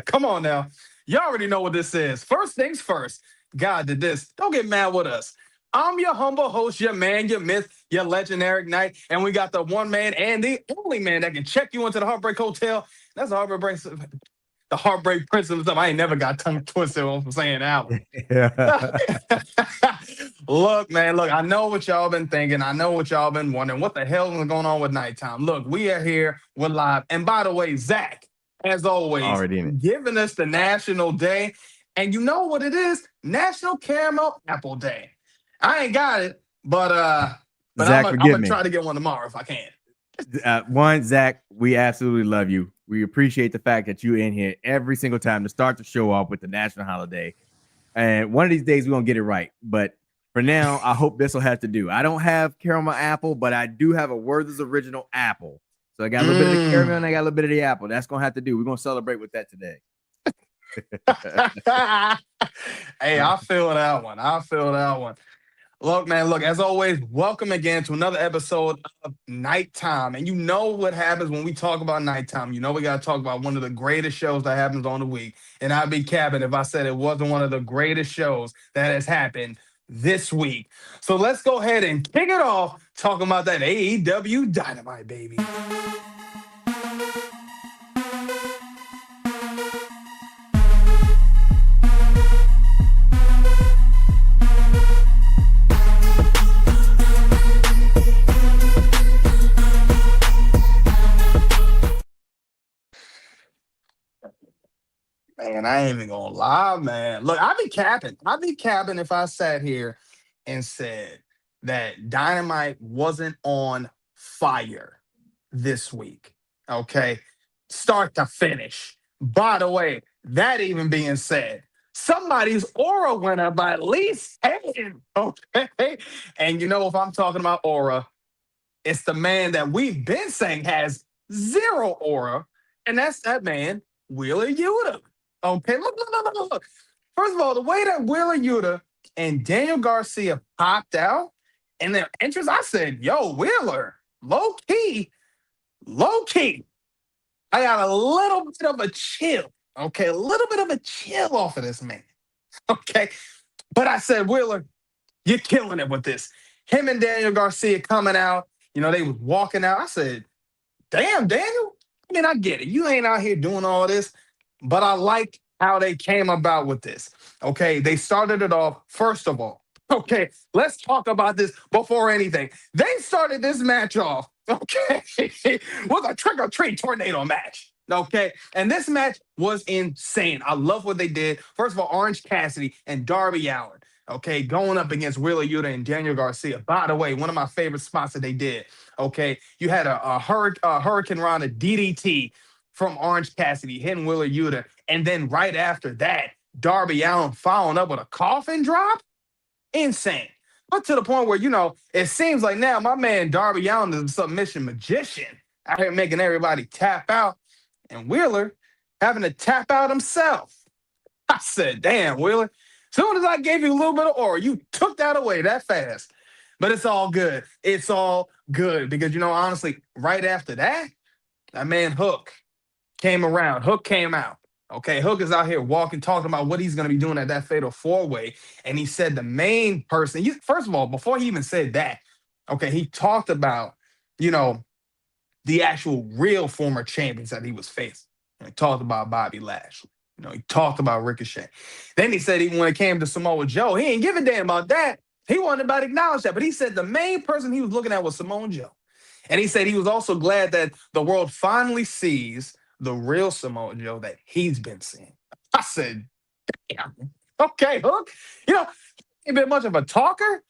Come on now. You already know what this is. First things first. God did this. Don't get mad with us. I'm your humble host, your man, your myth, your legendary Knight, and we got the one man and the only man that can check you into the Heartbreak Hotel. That's the Heartbreak Prince himself. I ain't never got tongue twisted from saying that one. Yeah. Look, man, look, I know what y'all been thinking. I know what y'all been wondering. What the hell is going on with nighttime? Look, we are here. We're live. And by the way, Zach, as always, Already in it. giving us the national day. And you know what it is? National Caramel Apple Day. I ain't got it, but Zach, I'm forgive gonna me. try to get one tomorrow if I can. One, Zach, we absolutely love you. We appreciate the fact that you're in here every single time to start the show off with the national holiday. And one of these days we're gonna get it right. But for now, I hope this will have to do. I don't have caramel apple, but I do have a Werther's original apple. So I got a little bit of the caramel and I got a little bit of the apple. That's gonna have to do. We're gonna celebrate with that today. Hey, I feel that one. I feel that one. Look, man, look, as always, welcome again to another episode of Nighttime. And you know what happens when we talk about nighttime. You know we got to talk about one of the greatest shows that happens on the week. And I'd be capping if I said it wasn't one of the greatest shows that has happened this week. So let's go ahead and kick it off talking about that AEW Dynamite, baby. Man, I ain't even gonna lie, man. Look, I'd be capping. I'd be capping if I sat here and said that Dynamite wasn't on fire this week. Okay. Start to finish. By the way, that even being said, somebody's aura went up by at least 10. Okay. And you know, if I'm talking about aura, it's the man that we've been saying has zero aura, and that's that man, Wheeler Yuta. Okay, look. First of all, the way that Wheeler Yuta and Daniel Garcia popped out in their entrance, I said, yo, Wheeler, low key, low key. I got a little bit of a chill. Okay, a little bit of a chill off of this man. Okay. But I said, Wheeler, you're killing it with this. Him and Daniel Garcia coming out, you know, they was walking out. I said, damn, Daniel. I mean, I get it. You ain't out here doing all this, but I like how they came about with this. Okay, they started it off, first of all. Okay, let's talk about this before anything. They started this match off, okay, with a trick or treat tornado match. Okay, and this match was insane. I love what they did. First of all, Orange Cassidy and Darby Allin, okay, going up against Wheeler Yuta and Daniel Garcia. By the way, one of my favorite spots that they did. Okay, you had a Hurricane Rana DDT from Orange Cassidy hitting Wheeler Yuta, and then right after that, Darby Allin following up with a coffin drop. Insane. But to the point where, you know, it seems like now my man Darby Allin is a submission magician out here making everybody tap out, and Wheeler having to tap out himself. I said, damn, Wheeler, as soon as I gave you a little bit of aura, you took that away that fast. But it's all good. It's all good because, you know, honestly, right after that, that man Hook came around. Hook came out. Okay, Hook is out here walking, talking about what he's going to be doing at that fatal four-way. And he said the main person, first of all, before he even said that, okay, he talked about, you know, the actual real former champions that he was facing. And he talked about Bobby Lashley. You know, he talked about Ricochet. Then he said even when it came to Samoa Joe, he ain't give a damn about that. He wanted everybody to acknowledge that. But he said the main person he was looking at was Samoa Joe. And he said he was also glad that the world finally sees the real Samoa Joe that he's been seeing. I said, damn. Okay, Hook. You know, he ain't been much of a talker,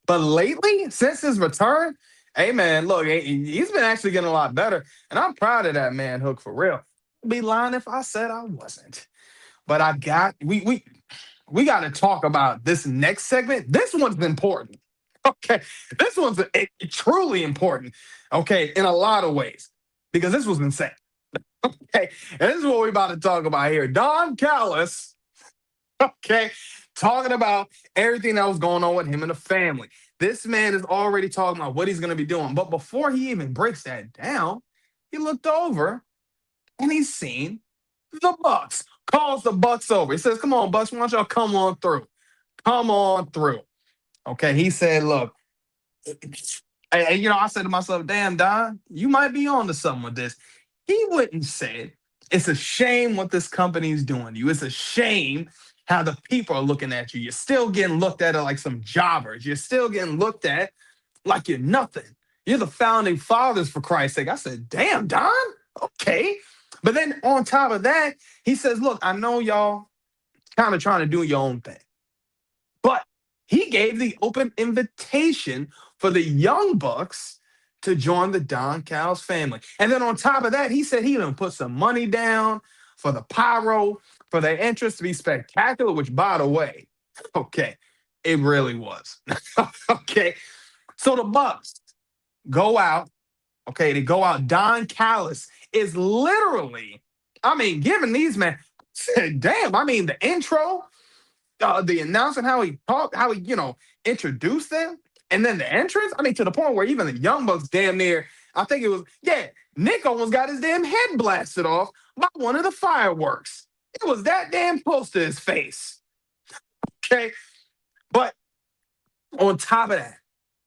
but lately, since his return, hey man, look, he's been actually getting a lot better. And I'm proud of that man, Hook, for real. I'd be lying if I said I wasn't. But we got to talk about this next segment. This one's important. Okay, this one's truly important. Okay, in a lot of ways, because this was insane. Okay, and this is what we're about to talk about here. Don Callis, okay, talking about everything that was going on with him and the family. This man is already talking about what he's going to be doing. But before he even breaks that down, he looked over and he's seen the Bucks. calls the Bucks over. He says, "Come on, Bucks, why don't y'all come on through? Come on through." Okay, he said, "Look," and I said to myself, "Damn, Don, you might be on to something with this." He wouldn't say, "It's a shame what this company is doing to you. It's a shame how the people are looking at you. You're still getting looked at like some jobbers. You're still getting looked at like you're nothing. You're the founding fathers, for Christ's sake." I said, "Damn, Don, okay." But then on top of that, he says, "Look, I know y'all kind of trying to do your own thing." But he gave the open invitation for the Young Bucks to join the Don Callis family. And then on top of that, he said he even put some money down for the pyro, for their entrance to be spectacular, which, by the way, okay, it really was. Okay. So the Bucks go out. Okay, they go out. Don Callis is literally, giving these men, damn, the intro, the announcing, how he talked, how he, introduced them, and then the entrance. To the point where even the Young Bucks damn near, I think it was, yeah, Nick almost got his damn head blasted off by one of the fireworks. It was that damn close to his face. Okay. But on top of that,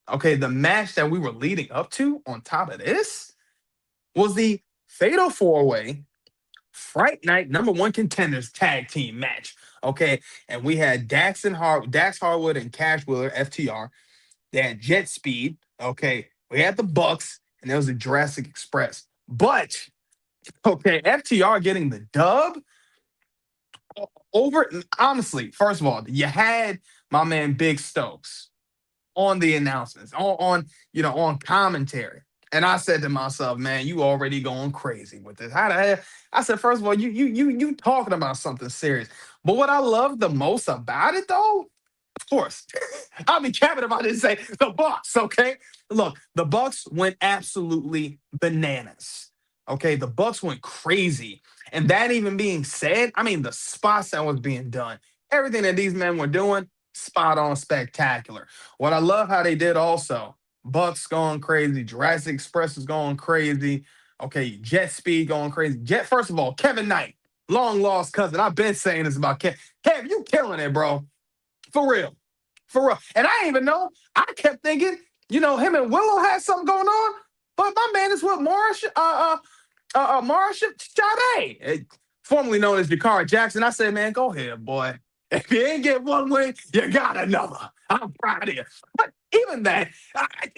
okay, the match that we were leading up to on top of this was the Fatal 4-Way Fright Night #1 Contenders Tag Team match. Okay, and we had Dax Harwood and Cash Wheeler, FTR. They had Jet Speed. Okay, we had the Bucks, and there was the Jurassic Express. But okay, FTR getting the dub over. Honestly, first of all, you had my man Big Stokes on the announcements, on commentary. And I said to myself, "Man, you already going crazy with this." I said, first of all, you talking about something serious. But what I love the most about it, though, of course, I'll be capping if I didn't say the Bucks. Okay, look, the Bucks went absolutely bananas. Okay, the Bucks went crazy. And that even being said, the spots that was being done, everything that these men were doing, spot on, spectacular. What I love how they did also, Bucks going crazy, Jurassic Express is going crazy. Okay, Jet Speed going crazy. First of all, Kevin Knight, long lost cousin. I've been saying this about Kev. Kev, you killing it, bro. For real. For real. And I didn't even know. I kept thinking, him and Willow had something going on. But my man is with Morris, Morris Sade, formerly known as Jakara Jackson. I said, "Man, go ahead, boy. If you ain't get one win, you got another. I'm proud of you." But even that,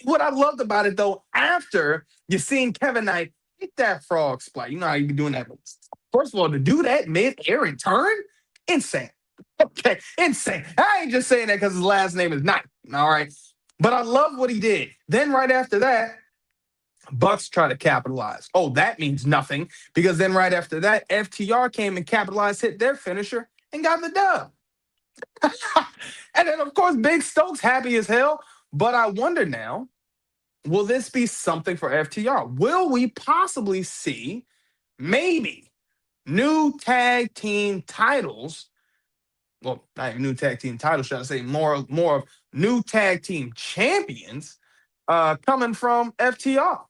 what I loved about it, though, after you seen Kevin Knight hit that frog splash, you know how you be doing that. First of all, to do that mid-air and turn, insane. Okay, insane. I ain't just saying that because his last name is Knight. All right. But I love what he did. Then right after that, Bucks try to capitalize. Oh, that means nothing, because then right after that, FTR came and capitalized, hit their finisher, and got the dub. And then, of course, Big Stokes happy as hell. But I wonder now, will this be something for FTR? Will we possibly see maybe new tag team titles? Well, not even new tag team titles, should I say, more of new tag team champions coming from FTR.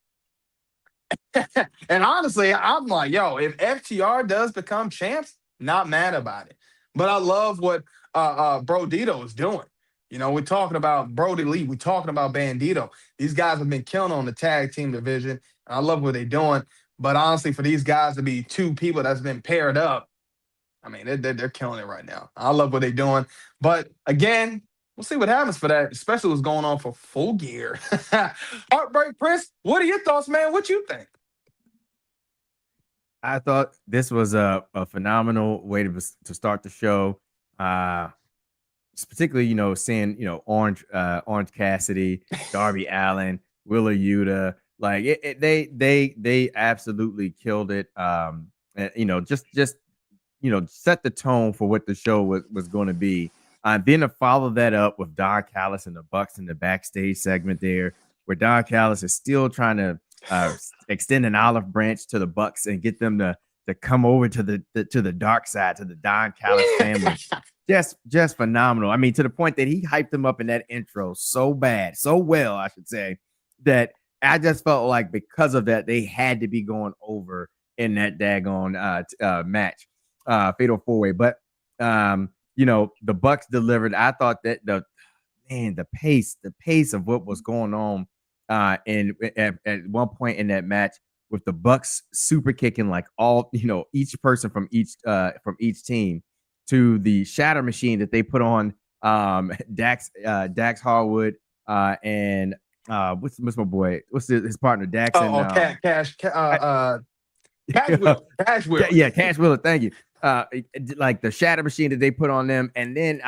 And honestly, I'm like, yo, if FTR does become champs, not mad about it. But I love what Bro Dito is doing. We're talking about Brody Lee. We're talking about Bandito. These guys have been killing on the tag team division. And I love what they're doing. But honestly, for these guys to be two people that's been paired up, they're killing it right now. I love what they're doing. But again, we'll see what happens for that, especially what's going on for Full Gear. Heartbreak Prince, what are your thoughts, man? What you think? I thought this was a phenomenal way to start the show. Particularly, seeing, Orange Cassidy, Darby Allin, Willa Yuta, like they absolutely killed it. Just set the tone for what the show was going to be. Then to follow that up with Don Callis and the Bucks in the backstage segment there, where Don Callis is still trying to extend an olive branch to the Bucks and get them to come over to the dark side, to the Don Callis family. Just phenomenal. To the point that he hyped them up in that intro so well, I should say, that I just felt like because of that, they had to be going over in that daggone match. fatal four way. But the Bucks delivered. I thought that the pace of what was going on and at one point in that match with the Bucks super kicking like all each person from each team to the shatter machine that they put on Dax Harwood and what's my boy, what's his partner Dax and Cash Wheeler. Cash Wheeler. Yeah, Cash Wheeler, thank you. Like the shatter machine that they put on them, and then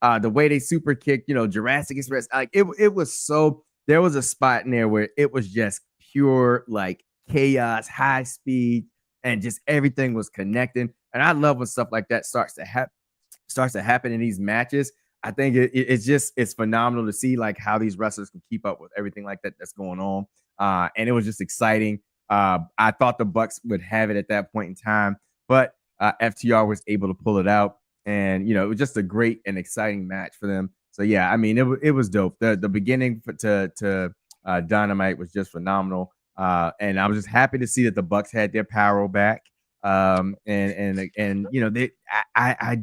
the way they super kicked, Jurassic Express. Like it was so. There was a spot in there where it was just pure like chaos, high speed, and just everything was connecting. And I love when stuff like that starts to happen in these matches. I think it's phenomenal to see like how these wrestlers can keep up with everything like that that's going on. And it was just exciting. I thought the Bucks would have it at that point in time, but FTR was able to pull it out, and it was just a great and exciting match for them. So yeah, I mean it was dope. The beginning to Dynamite was just phenomenal, and I was just happy to see that the Bucks had their power back. I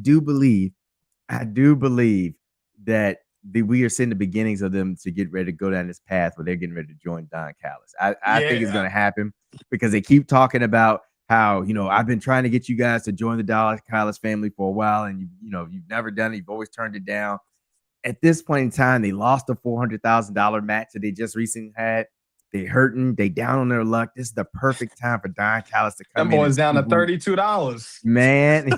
do believe that we are seeing the beginnings of them to get ready to go down this path where they're getting ready to join Don Callis. I think it's going to happen because they keep talking about how, I've been trying to get you guys to join the Don Callis family for a while, and you've never done it. You've always turned it down. At this point in time, they lost a $400,000 match that they just recently had. They hurting. They down on their luck. This is the perfect time for Don Callis to come in. That boy's down to $32. Man.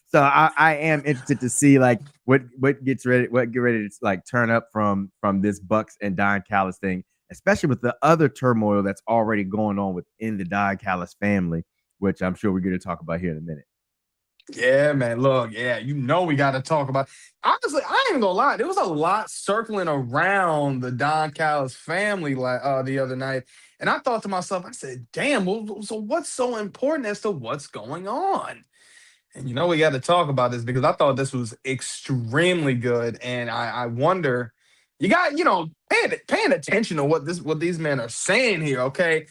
So I am interested to see like what get ready to like turn up from this Bucks and Don Callis thing, especially with the other turmoil that's already going on within the Don Callis family, which I'm sure we're going to talk about here in a minute. Yeah, man. Look, we got to talk about. Honestly, I ain't even gonna lie. There was a lot circling around the Don Callis family the other night, and I thought to myself, I said, "Damn, well, so what's so important as to what's going on?" And we got to talk about this because I thought this was extremely good, and I wonder, you got paying attention to what these men are saying here, okay?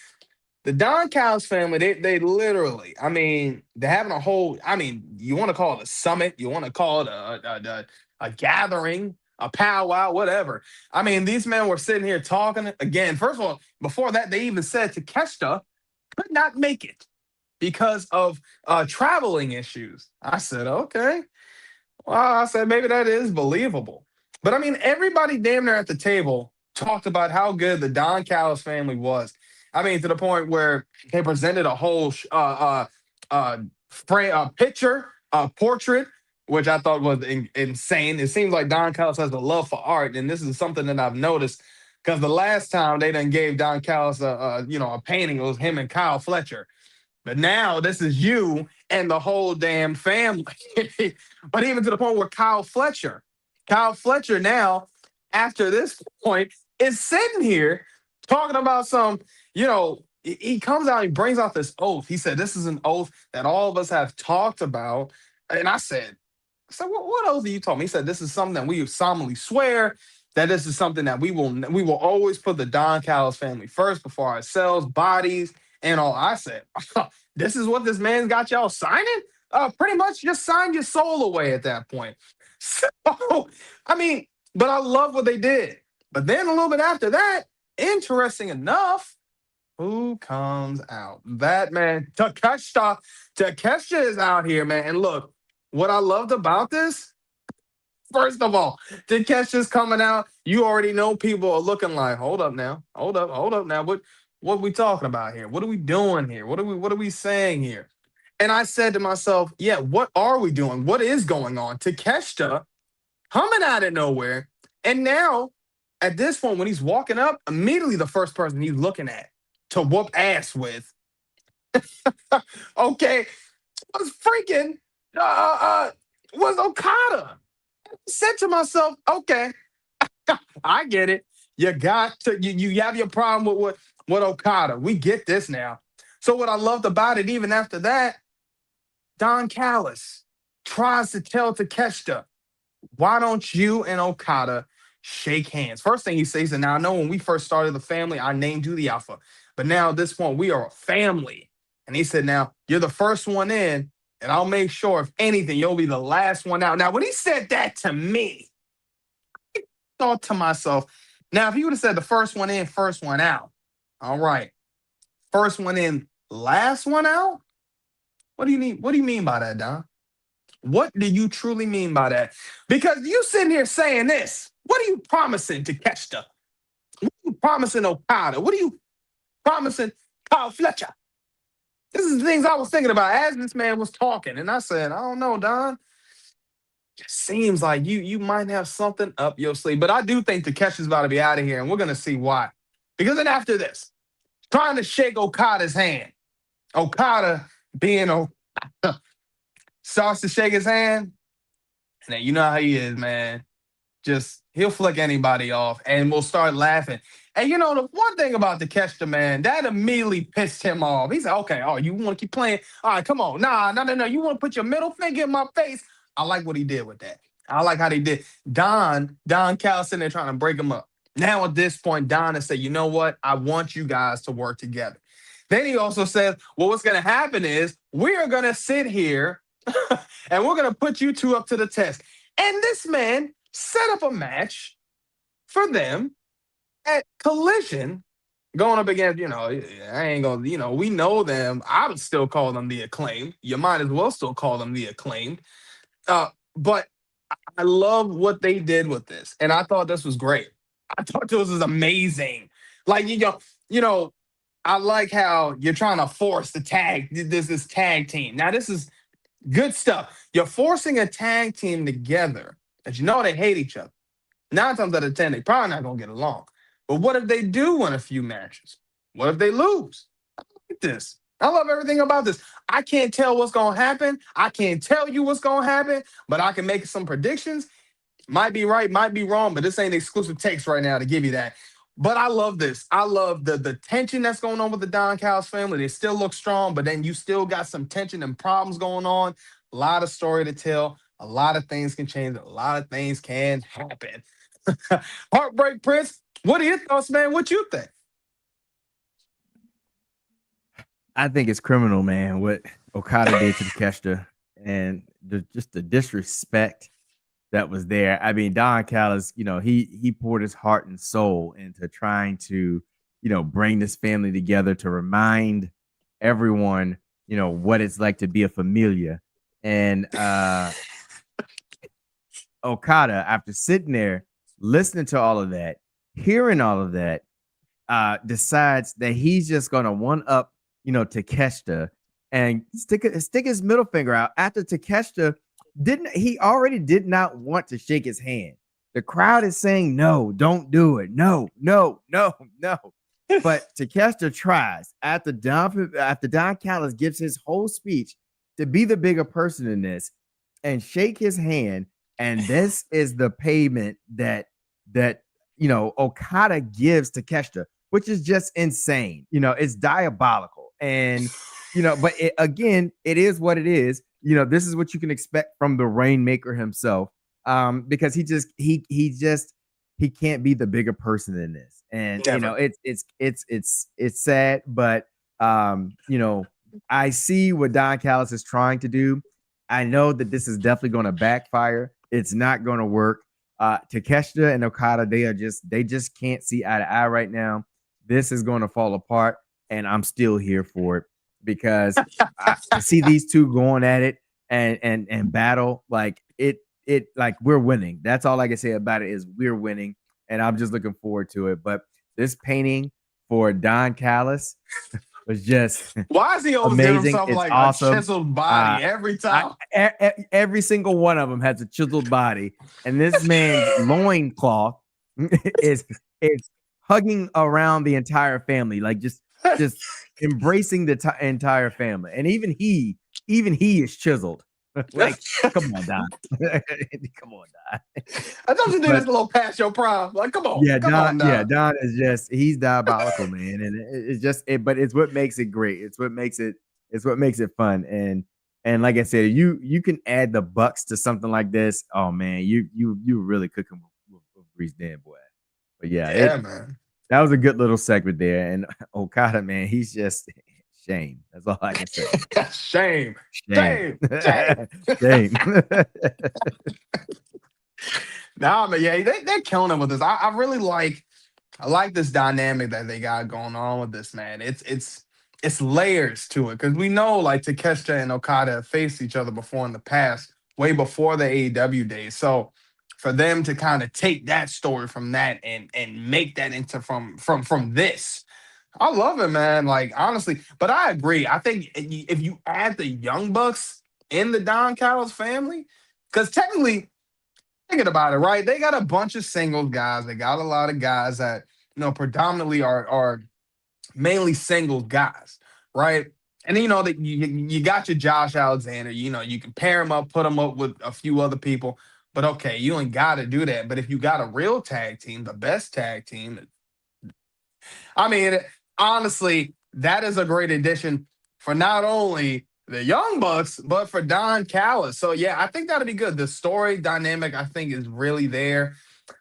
The Don Callis family, they literally, I mean, they're having a whole, I mean, you want to call it a summit, you want to call it a gathering, a powwow, whatever. I mean, these men were sitting here talking again. First of all, before that, they even said Takeshita could not make it because of traveling issues. I said, okay. Well, I said, maybe that is believable. But I mean, everybody damn near at the table talked about how good the Don Callis family was. I mean, to the point where they presented a whole picture, portrait, which I thought was insane. It seems like Don Callis has a love for art, and this is something that I've noticed because the last time they done gave Don Callis a painting, it was him and Kyle Fletcher. But now this is you and the whole damn family. But even to the point where Kyle Fletcher now, after this point, is sitting here talking about some, he comes out, he brings out this oath. He said, this is an oath that all of us have talked about. And I said, what oath are you talking? He said, this is something that we solemnly swear that this is something that we will always put the Don Callis family first before ourselves, bodies, and all. I said, this is what this man's got y'all signing? Pretty much just sign your soul away at that point. So, I mean, but I love what they did. But then a little bit after that, interesting enough, who comes out? That man, Takeshita. Takeshita is out here, man. And look, what I loved about this, first of all, Takeshia's coming out. You already know people are looking like, hold up now. Hold up now. What are we talking about here? What are we doing here? What are we saying here? And I said to myself, yeah, what are we doing? What is going on? Takeshita coming out of nowhere. And now, at this point, when he's walking up, immediately the first person he's looking at to whoop ass with, okay, was freaking, was Okada. I said to myself, okay, I get it. You got to, you have your problem with Okada. We get this now. So what I loved about it, even after that, Don Callis tries to tell Takeshita, why don't you and Okada shake hands? First thing he says, and now I know when we first started the family, I named you the Alpha. But now at this point, we are a family. And he said, now you're the first one in, and I'll make sure if anything, you'll be the last one out. Now, when he said that to me, I thought to myself, now if he would have said the first one in, first one out, all right, first one in, last one out. What do you mean? What do you mean by that, Don? What do you truly mean by that? Because you sitting here saying this. What are you promising to Keshta? What are you promising Okada? What are you promising Kyle Fletcher? This is the things I was thinking about as this man was talking. And I said, I don't know, Don. It seems like you might have something up your sleeve. But I do think Takeshi's about to be out of here, and we're gonna see why. Because then after this, trying to shake Okada's hand. Okada being starts to shake his hand. And then you know how he is, man. Just he'll flick anybody off and we'll start laughing. And you know, the one thing about the catch the man, that immediately pissed him off. He said, okay, oh, you want to keep playing? All right, come on. Nah, no, no, no. You want to put your middle finger in my face? I like what he did with that. I like how they did. Don Cal sitting there trying to break him up. Now at this point, Don has said, you know what? I want you guys to work together. Then he also says, well, what's going to happen is we are going to sit here and we're going to put you two up to the test. And this man set up a match for them at Collision, going up against, I ain't going to, we know them. I would still call them the Acclaimed. You might as well still call them the Acclaimed. But I love what they did with this. And I thought this was great. I thought this was amazing. Like, I like how you're trying to force the tag, this tag team. Now, this is good stuff. You're forcing a tag team together that you know they hate each other. 9 times out of 10, they probably not going to get along. But what if they do win a few matches? What if they lose? I like this. I love everything about this. I can't tell what's going to happen. I can't tell you what's going to happen, but I can make some predictions. Might be right, might be wrong, but this ain't exclusive takes right now to give you that. But I love this. I love the tension that's going on with the Don Callis family. They still look strong, but then you still got some tension and problems going on. A lot of story to tell. A lot of things can change. A lot of things can happen. Heartbreak Prince, what are your thoughts, man? What you think? I think it's criminal, man, what Okada did to Takeshita and just the disrespect that was there. I mean, Don Callis, he poured his heart and soul into trying to, bring this family together to remind everyone, what it's like to be a familia. And Okada, after sitting there, listening to all of that, hearing all of that, decides that he's just gonna one up, Takeshita and stick his middle finger out after Takeshita already did not want to shake his hand. The crowd is saying, no, don't do it. No, no, no, no. But Takeshita tries after Don Callis gives his whole speech to be the bigger person in this and shake his hand. And this is the payment that Okada gives to Takeshita, which is just insane. It's diabolical. And but again, it is what it is. This is what you can expect from the Rainmaker himself, because he can't be the bigger person in this. And it's sad, but I see what Don Callis is trying to do. I know that this is definitely going to backfire. It's not going to work. Takeshita and Okada, they just can't see eye to eye right now. This is going to fall apart, and I'm still here for it because I see these two going at it and battle like it like we're winning. That's all I can say about it is we're winning, and I'm just looking forward to it. But this painting for Don Callis was just why is he always amazing. giving himself It's awesome. awesome. A chiseled body every time? Every single one of them has a chiseled body, and this man's loincloth is hugging around the entire family, like just embracing the entire family. And even he is chiseled. Like, come on, Don. Come on, Don. I thought you did this a little past your prime. Like, come on, yeah, come Don. on, Don. Yeah, Don is he's diabolical, man, and it's just but it's what makes it great. It's what makes it fun. And like I said, you can add the Bucks to something like this. Oh man, you really cooking with Grease Dan, boy. But yeah, man. That was a good little segment there. And Okada, man, he's just shame. That's all I can say. Shame. Shame. Shame. Shame. Shame. Nah, but yeah, they're killing it with this. I really I like this dynamic that they got going on with this, man. It's layers to it because we know like Takeshita and Okada have faced each other before in the past, way before the AEW days. So for them to kind of take that story from that and make that into from this, I love it, man. Like honestly, but I agree. I think if you add the Young Bucks in the Don Callis family, because technically thinking about it, right? They got a bunch of singles guys. They got a lot of guys that predominantly are mainly singles guys, right? And then, that you got your Josh Alexander. You can pair him up, put him up with a few other people. But okay, you ain't got to do that. But if you got a real tag team, the best tag team, I mean, honestly, that is a great addition for not only the Young Bucks, but for Don Callis. So yeah, I think that'll be good. The story dynamic, I think, is really there.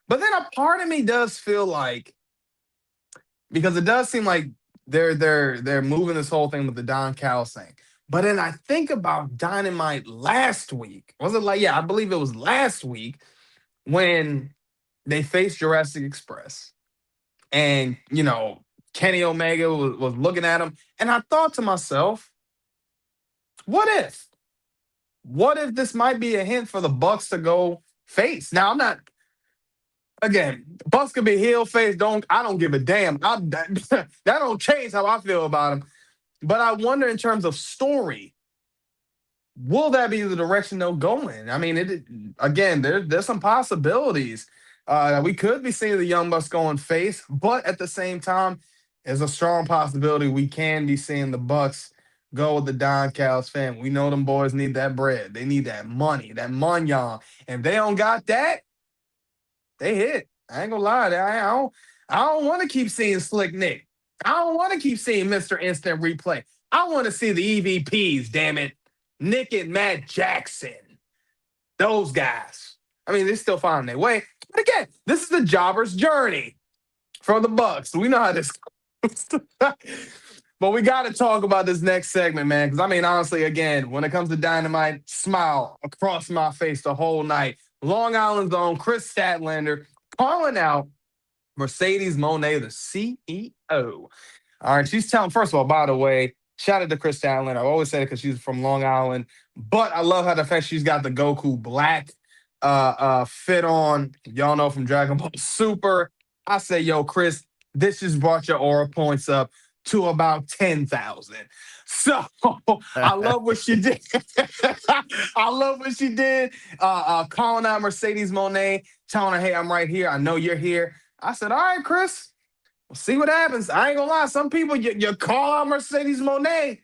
But then a part of me does feel like, because it does seem like they're moving this whole thing with the Don Callis thing. But then I think about Dynamite last week. Was it like, yeah, I believe it was last week when they faced Jurassic Express. And, Kenny Omega was looking at him. And I thought to myself, what if? What if this might be a hint for the Bucks to go face? Now, I'm not, again, Bucks could be heel face. I don't give a damn. That don't change how I feel about him. But I wonder in terms of story, will that be the direction they'll go in? I mean, again, there's some possibilities. We could be seeing the Young Bucks going face, but at the same time, there's a strong possibility we can be seeing the Bucks go with the Don Callis family. We know them boys need that bread. They need that money, that munyon. And if they don't got that, they hit. I ain't gonna lie. I don't want to keep seeing Slick Nick. I don't want to keep seeing Mr. Instant Replay. I want to see the EVPs, damn it. Nick and Matt Jackson. Those guys. I mean, they're still finding their way. But again, this is the jobber's journey for the Bucks. We know how this goes. But we got to talk about this next segment, man. Because, I mean, honestly, again, when it comes to Dynamite, smile across my face the whole night. Long Island's own Chris Statlander calling out Mercedes Moné, the CEO. All right, she's telling, first of all, by the way, shout out to Chris Statlander. I always say it because she's from Long Island. But I love how the fact she's got the Goku Black fit on. Y'all know from Dragon Ball Super. I say, yo, Chris, this just brought your aura points up to about 10,000. So I love what she did. I love what she did. Calling out Mercedes Moné, telling her, hey, I'm right here. I know you're here. I said, all right, Chris, we'll see what happens. I ain't gonna lie. Some people, you call out Mercedes Moné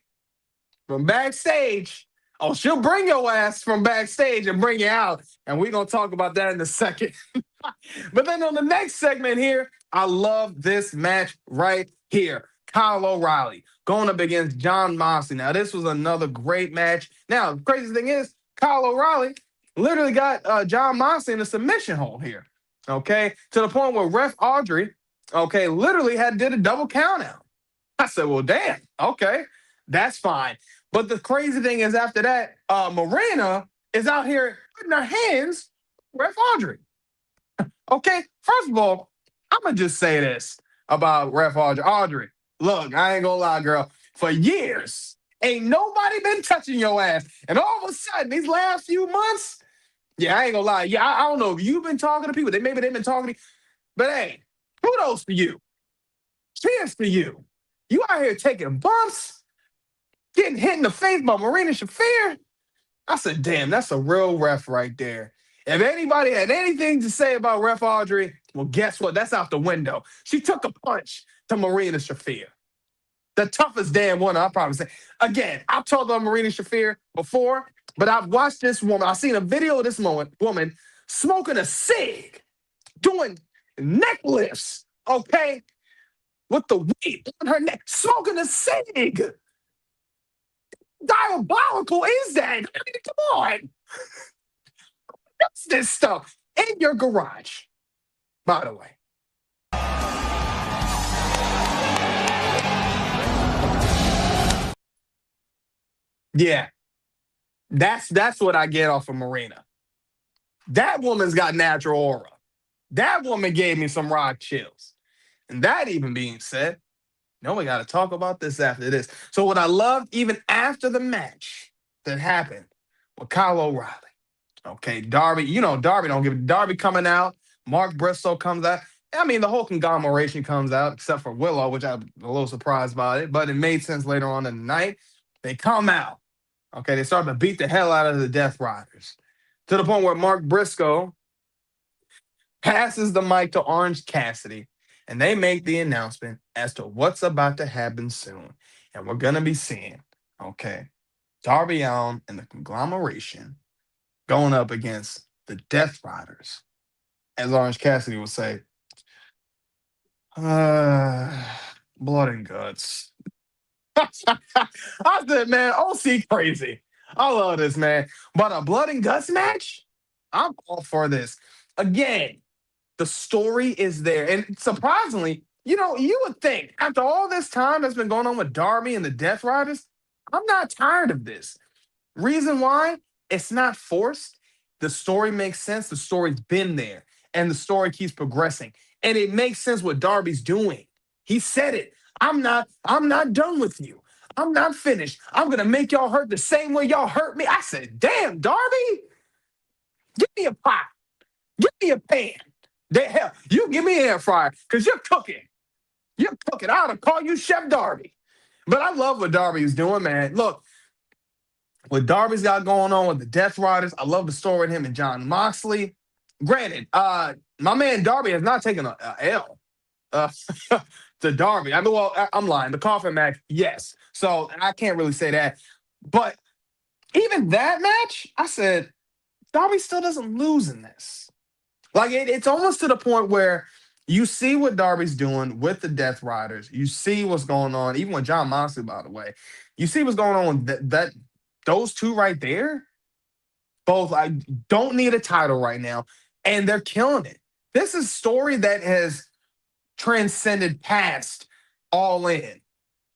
from backstage. Oh, she'll bring your ass from backstage and bring you out. And we're going to talk about that in a second. But then on the next segment here, I love this match right here. Kyle O'Reilly going up against John Moxley. Now, this was another great match. Now, the crazy thing is, Kyle O'Reilly literally got John Moxley in a submission hold here. Okay? To the point where Ref Audrey, okay, literally did a double count out. I said, well, damn. Okay, that's fine. But the crazy thing is after that, Marina is out here putting her hands on Ref Audrey. Okay, first of all, I'm going to just say this about Ref Audrey. Audrey, look, I ain't going to lie, girl. For years, ain't nobody been touching your ass. And all of a sudden, these last few months, yeah, I ain't going to lie. Yeah, I don't know if you've been talking to people. Maybe they've been talking to you. But hey, kudos to you. Cheers to you. You out here taking bumps, getting hit in the face by Marina Shafir. I said, damn, that's a real ref right there. If anybody had anything to say about Ref Audrey, well, guess what? That's out the window. She took a punch to Marina Shafir. The toughest damn one, I'll probably say. Again, I've told about Marina Shafir before, but I've watched this woman. I've seen a video of this woman smoking a cig, doing neck lifts, okay, with the weight on her neck, smoking a cig. Diabolical is that? I mean, come on. What's this stuff in your garage, by the way? Yeah, that's what I get off of Marina. That woman's got natural aura. That woman gave me some rock chills. And that even being said, no, we got to talk about this after this. So what I loved even after the match that happened with Kyle O'Reilly. Okay, Darby, Darby don't give Darby coming out. Mark Briscoe comes out. I mean, the whole conglomeration comes out except for Willow, which I'm a little surprised by it, but it made sense later on in the night. They come out. Okay, they start to beat the hell out of the Death Riders to the point where Mark Briscoe passes the mic to Orange Cassidy, and they make the announcement as to what's about to happen soon. And we're going to be seeing, okay, Darby Allin and the conglomeration going up against the Death Riders. As Orange Cassidy would say, uh, blood and guts. I said, man, OC crazy. I love this, man. But a blood and guts match? I'm all for this. Again, the story is there. And surprisingly, you would think after all this time that's been going on with Darby and the Death Riders, I'm not tired of this. Reason why? It's not forced. The story makes sense. The story's been there. And the story keeps progressing. And it makes sense what Darby's doing. He said it. I'm not done with you. I'm not finished. I'm gonna make y'all hurt the same way y'all hurt me. I said, damn, Darby, give me a pot. Give me a pan. Hell, you give me an air fryer because you're cooking. You're cooking. I ought to call you Chef Darby. But I love what Darby's doing, man. Look, what Darby's got going on with the Death Riders, I love the story with him and John Moxley. Granted, my man Darby has not taken a L uh, to Darby. I mean, well, I'm lying. The coffin match, yes. So I can't really say that. But even that match, I said, Darby still doesn't lose in this. Like it's almost to the point where you see what Darby's doing with the Death Riders. You see what's going on, even with John Moxley, by the way. You see what's going on with that those two right there. Both like don't need a title right now, and they're killing it. This is a story that has transcended past All In.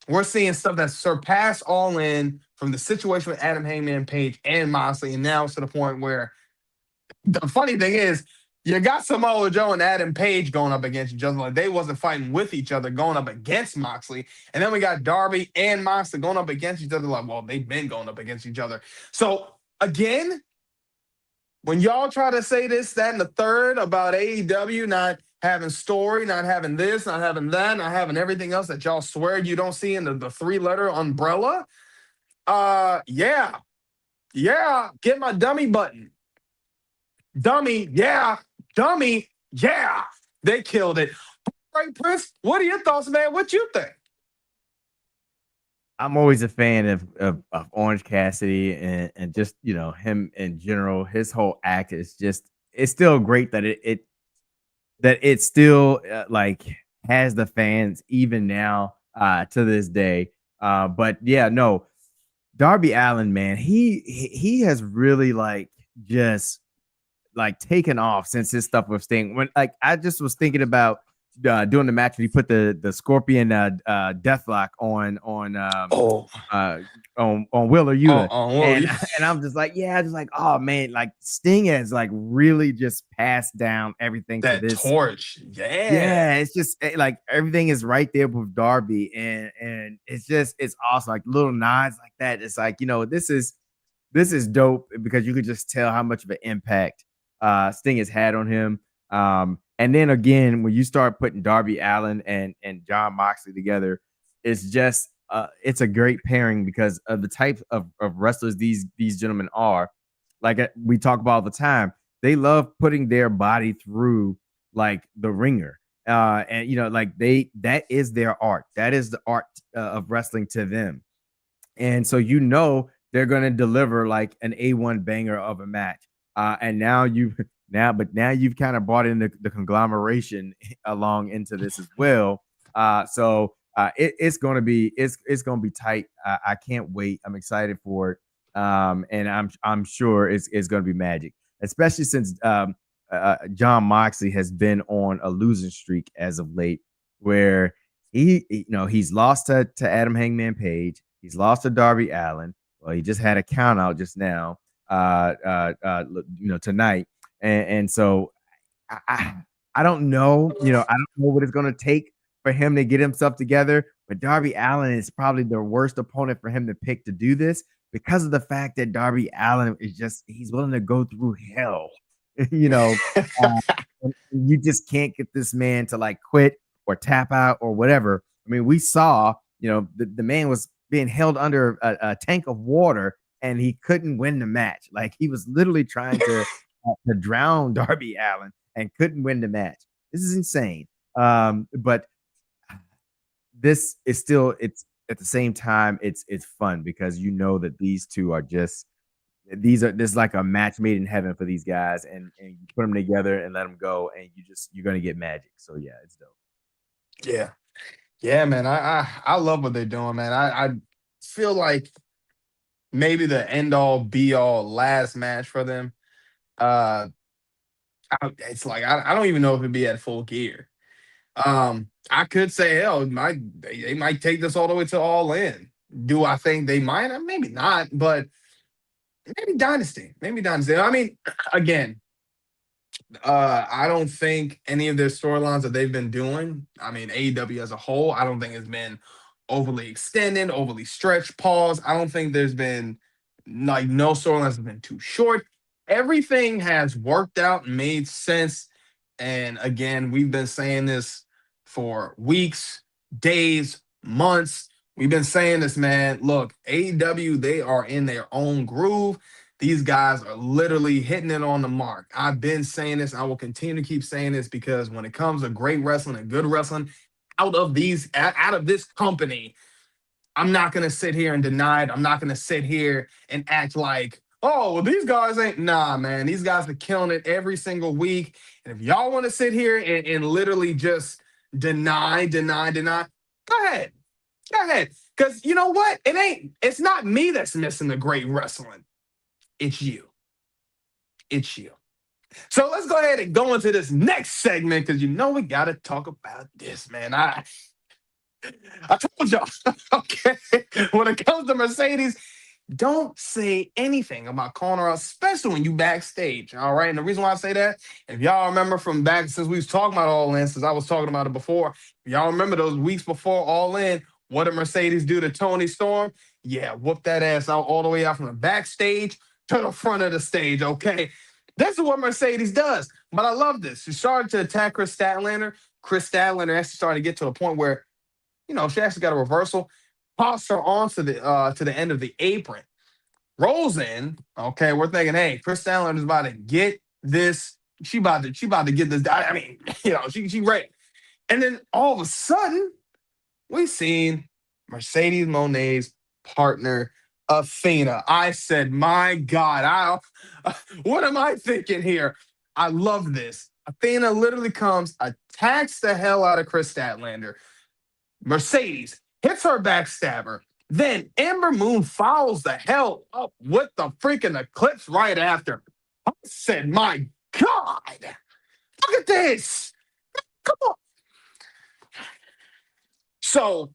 We're seeing stuff that's surpassed All In from the situation with Adam Hangman Page and Moxley, and now it's to the point where the funny thing is, you got Samoa Joe and Adam Page going up against each other. Like they wasn't fighting with each other, going up against Moxley. And then we got Darby and Moxley going up against each other. Like, well, they've been going up against each other. So again, when y'all try to say this, that, and the third about AEW not having story, not having this, not having that, not having everything else that y'all swear you don't see in the three-letter umbrella, yeah, get my dummy button. Dummy, yeah. Dummy, yeah. They killed it. Right, Prince, what are your thoughts, man? What you think? I'm always a fan of Orange Cassidy and just him in general. His whole act is just it's still great that it still like has the fans even now to this day. But yeah, no, Darby Allin, man, he has really like just like taken off since his stuff with Sting. When like I just was thinking about doing the match when he put the Scorpion Deathlock Oh, on Wheeler Yuta. well, And I'm just like, yeah, just like, oh man, like Sting has like really just passed down everything to that this. torch, yeah. Yeah, it's just like everything is right there with Darby, and it's awesome. Like little nods like that. It's like this is dope because you could just tell how much of an impact Sting has had on him. And then again, when you start putting Darby Allin and John Moxley together, it's just it's a great pairing because of the type of wrestlers these gentlemen are. Like we talk about all the time, they love putting their body through like the ringer. And like that is their art. That is the art of wrestling to them. And so they're gonna deliver like an A1 banger of a match. And now you've kind of brought in the conglomeration along into this as well. So it's gonna be tight. I can't wait. I'm excited for it. And I'm sure it's gonna be magic, especially since John Moxley has been on a losing streak as of late, where he's lost to Adam Hangman Page, he's lost to Darby Allin, Well, he just had a count out just now, tonight, and so I, I I don't know, I don't know what it's gonna take for him to get himself together. But Darby Allin is probably the worst opponent for him to pick to do this because of the fact that Darby Allin is he's willing to go through hell, you know. And you just can't get this man to like quit or tap out or whatever. I mean, we saw, the man was being held under a tank of water and he couldn't win the match. Like he was literally trying to drown Darby Allin and couldn't win the match. This is insane. But this is still, it's at the same time, it's fun because you know that these two are just this is like a match made in heaven for these guys, and you put them together and let them go, and you're gonna get magic. So yeah, it's dope. Yeah. Yeah, man. I love what they're doing, man. I feel like maybe the end all be all last match for them. Uh it's like I don't even know if it'd be at full gear. I could say hell, they might take this all the way to all in. Do I think they might? Maybe not, but maybe Dynasty. Maybe Dynasty. I mean, again, I don't think any of their storylines that they've been doing, I mean, AEW as a whole, I don't think it's been overly extended, overly stretched, pause. I don't think there's been like no storylines have been too short. Everything has worked out and made sense. And again, we've been saying this for weeks, days, months. We've been saying this, man. Look, AEW, they are in their own groove. These guys are literally hitting it on the mark. I've been saying this. I will continue to keep saying this because when it comes to great wrestling and good wrestling, out of this company, I'm not gonna sit here and deny it. I'm not gonna sit here and act like, oh, well, these guys ain't. Nah, man, these guys are killing it every single week. And if y'all want to sit here and literally just deny, go ahead, go ahead. Because you know what? It's not me that's missing the great wrestling. It's you. It's you. So let's go ahead and go into this next segment because we gotta talk about this, man. I told y'all, okay. When it comes to Mercedes, don't say anything about calling her out, especially when you backstage. All right. And the reason why I say that, if y'all remember from back since we was talking about All In, since I was talking about it before, if y'all remember those weeks before All In, what did Mercedes do to Tony Storm? Yeah, whoop that ass out all the way out from the backstage to the front of the stage. Okay. This is what Mercedes does. But I love this. She started to attack Chris Statlander. Chris Statlander actually started to get to the point where she actually got a reversal, tossed her onto the end of the apron, rolls in. Okay, we're thinking, hey, Chris Statlander is about to get this. She about to get this. I mean, she ready. And then all of a sudden, we seen Mercedes Moné's partner, Athena. I said, my God, what am I thinking here? I love this. Athena literally comes, attacks the hell out of Chris Statlander. Mercedes hits her backstabber. Then Ember Moon fouls the hell up with the freaking Eclipse right after. I said, my God, look at this. Come on. So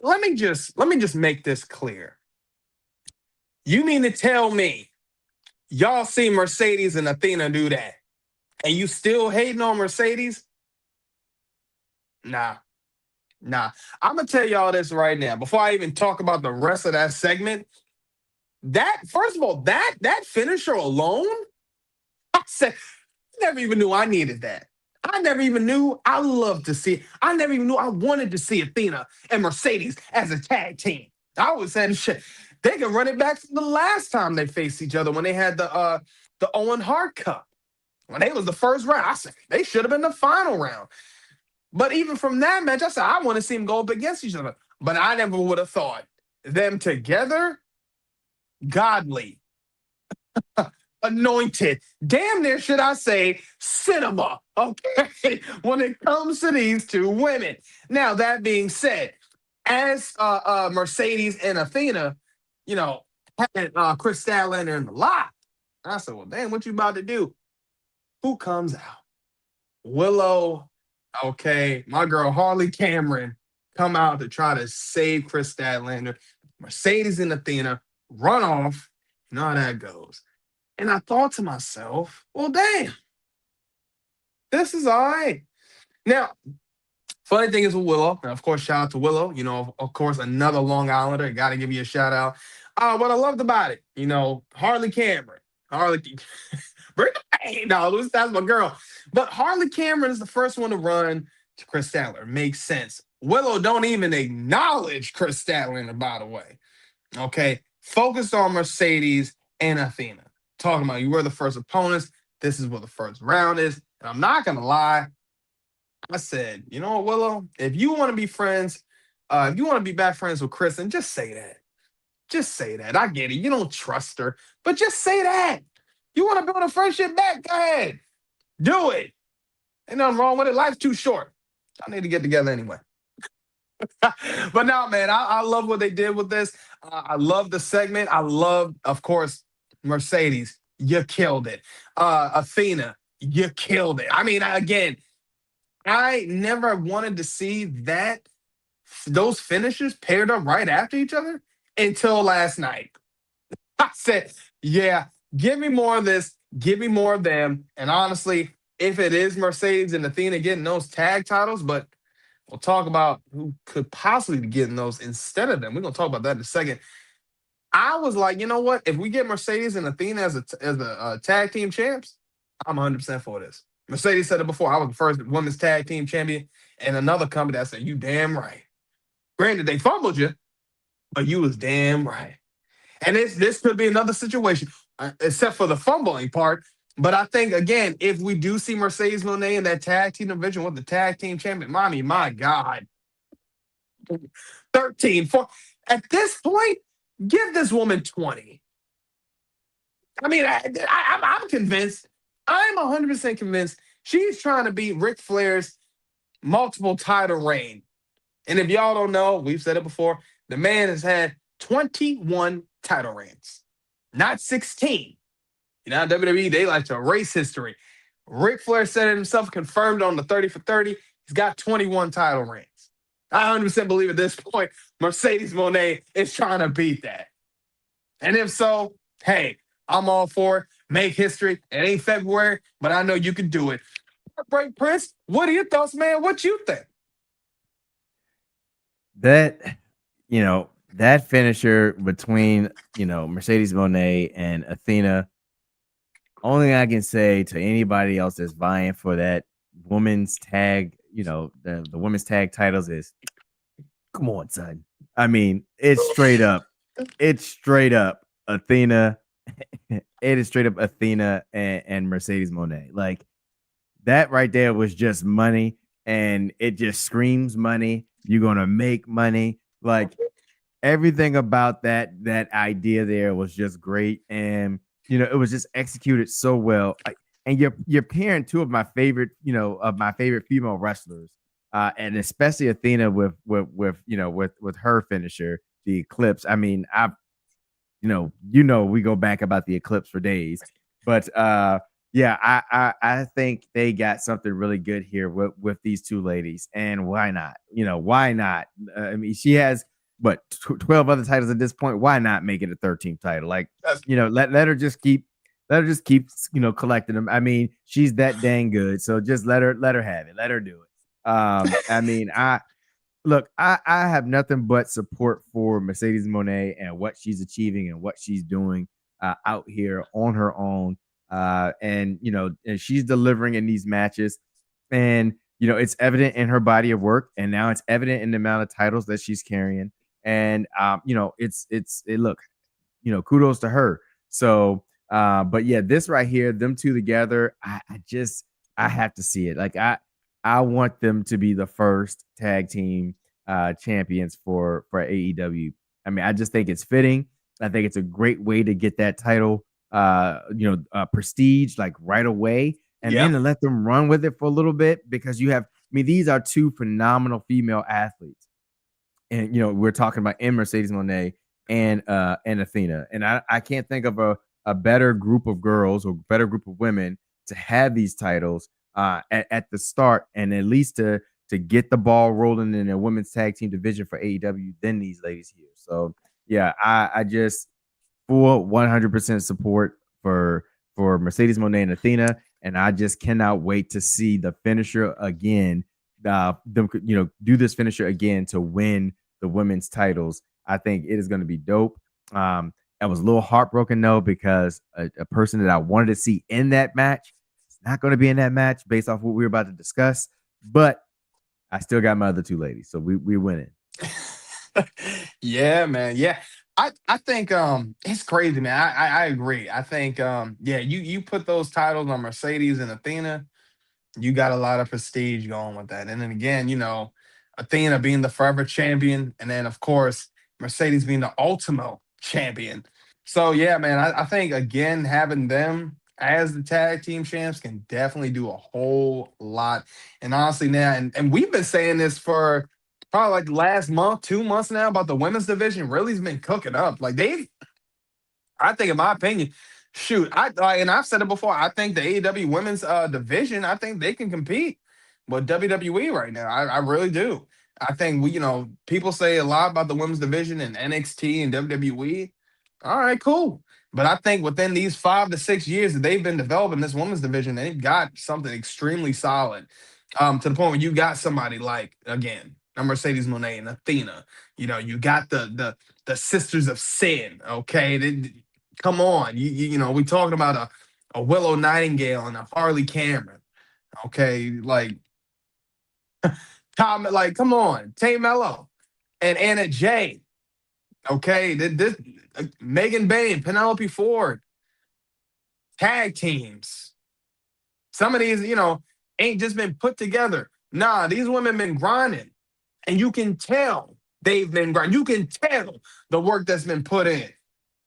let me just make this clear. You mean to tell me y'all see Mercedes and Athena do that, and you still hating on Mercedes? Nah. Nah, I'm gonna tell y'all this right now. Before I even talk about the rest of that segment, that first of all, that finisher alone, I said, I never even knew I needed that. I never even knew I loved to see. I never even knew I wanted to see Athena and Mercedes as a tag team. I was saying shit. They can run it back to the last time they faced each other when they had the Owen Hart Cup. When they was the first round, I said they should have been the final round. But even from that match, I said I want to see them go up against each other. But I never would have thought them together, godly, anointed, damn near should I say cinema. Okay, when it comes to these two women. Now that being said, as Mercedes and Athena, had Chris Statlander in the lock, I said, well, damn, what you about to do? Who comes out? Willow. Okay, my girl Harley Cameron come out to try to save Chris Statlander. Mercedes and Athena run off. You know how that goes. And I thought to myself, well, damn, this is all right. Now, funny thing is with Willow, and of course, shout out to Willow. Of course, another Long Islander. Got to give you a shout out. What I loved about it, Harley Cameron. Harley, bring the pain. No, that's my girl. But Harley Cameron is the first one to run to Chris Statler. Makes sense. Willow don't even acknowledge Chris Statler, by the way. Okay, focused on Mercedes and Athena. Talking about you were the first opponents. This is what the first round is. And I'm not gonna lie. I said, you know what, Willow? If you want to be friends, if you want to be back friends with Kristen, just say that. Just say that. I get it. You don't trust her, but just say that. You want to build a friendship back? Go ahead. Do it. Ain't nothing wrong with it. Life's too short. I need to get together anyway. But no, man, I love what they did with this. I love the segment. I love, of course, Mercedes. You killed it. Athena, you killed it. I mean, again, I never wanted to see those finishes paired up right after each other until last night. I said, yeah, give me more of this, give me more of them. And honestly, if it is Mercedes and Athena getting those tag titles, but we'll talk about who could possibly be getting those instead of them. We're gonna talk about that in a second. I was like, you know what? If we get Mercedes and Athena as a tag team champs, I'm 100% for this. Mercedes said it before. I was the first women's tag team champion, and another company that said, "You damn right." Granted, they fumbled you, but you was damn right. And this could be another situation, except for the fumbling part. But I think again, if we do see Mercedes Moné in that tag team division with the tag team champion, mommy, my God, 13, 4. At this point, give this woman 20. I mean, I'm convinced. I'm 100% convinced she's trying to beat Ric Flair's multiple title reign. And if y'all don't know, we've said it before, the man has had 21 title reigns, not 16. WWE, they like to erase history. Ric Flair said it himself, confirmed on the 30 for 30. He's got 21 title reigns. I 100% believe at this point, Mercedes Moné is trying to beat that. And if so, hey, I'm all for it. Make history. It ain't February, but I know you can do it. Break Prince, what are your thoughts, man? What you think? That that finisher between Mercedes Moné and Athena. Only thing I can say to anybody else that's vying for that women's tag, the women's tag titles is, come on, son. I mean, it's straight up. It's straight up Athena. It is straight up Athena and Mercedes Moné. Like that right there was just money, and it just screams money. You're gonna make money. Like everything about that idea there was just great, and it was just executed so well. And you're pairing two of my favorite, female wrestlers, and especially Athena with her finisher, the Eclipse. I mean, we go back about the Eclipse for days, but yeah, I think they got something really good here with these two ladies, and why not? Why not? I mean, she has 12 other titles at this point. Why not make it a 13th title? Like, let her just keep collecting them. I mean, she's that dang good, so just let her have it. Let her do it. I mean, I have nothing but support for Mercedes Moné and what she's achieving and what she's doing out here on her own. And she's delivering in these matches, and it's evident in her body of work, and now it's evident in the amount of titles that she's carrying. And look, kudos to her. So, but yeah, this right here, them two together, I have to see it. Like I want them to be the first tag team champions for AEW. I mean, I just think it's fitting. I think it's a great way to get that title prestige like right away, and then to let them run with it for a little bit, because these are two phenomenal female athletes. And we're talking about Mercedes Moné and Athena. And I can't think of a better group of girls or better group of women to have these titles at the start, and at least to get the ball rolling in a women's tag team division for AEW than these ladies here. So yeah, I just full 100% support for Mercedes Moné and Athena, and I just cannot wait to see the finisher again. Them, do this finisher again to win the women's titles. I think it is going to be dope. I was a little heartbroken though because a person that I wanted to see in that match is not going to be in that match based off what we were about to discuss. But I still got my other two ladies, so we winning. Yeah, man. Yeah. I think it's crazy, man. I agree. I think yeah, you put those titles on Mercedes and Athena, you got a lot of prestige going with that. And then again, Athena being the forever champion, and then of course Mercedes being the ultimate champion. So yeah, man, I think again having them as the tag team champs can definitely do a whole lot. And honestly, now and we've been saying this for probably like the last month, 2 months now about the women's division really's been cooking up. Like I think, in my opinion, shoot, and I've said it before. I think the AEW women's division, I think they can compete with WWE right now. I really do. I think people say a lot about the women's division and NXT and WWE. All right, cool. But I think within these 5 to 6 years that they've been developing this women's division, they've got something extremely solid. To the point where you got somebody like again, a Mercedes Moné and Athena. You got the Sisters of Sin. Okay, come on. We talking about a Willow Nightingale and a Harley Cameron. Okay, like Tom, like come on, Tay Mello and Anna Jay. Okay, this Megan Bain, Penelope Ford, tag teams. Some of these, ain't just been put together. Nah, these women been grinding, and you can tell they've been grinding. You can tell the work that's been put in.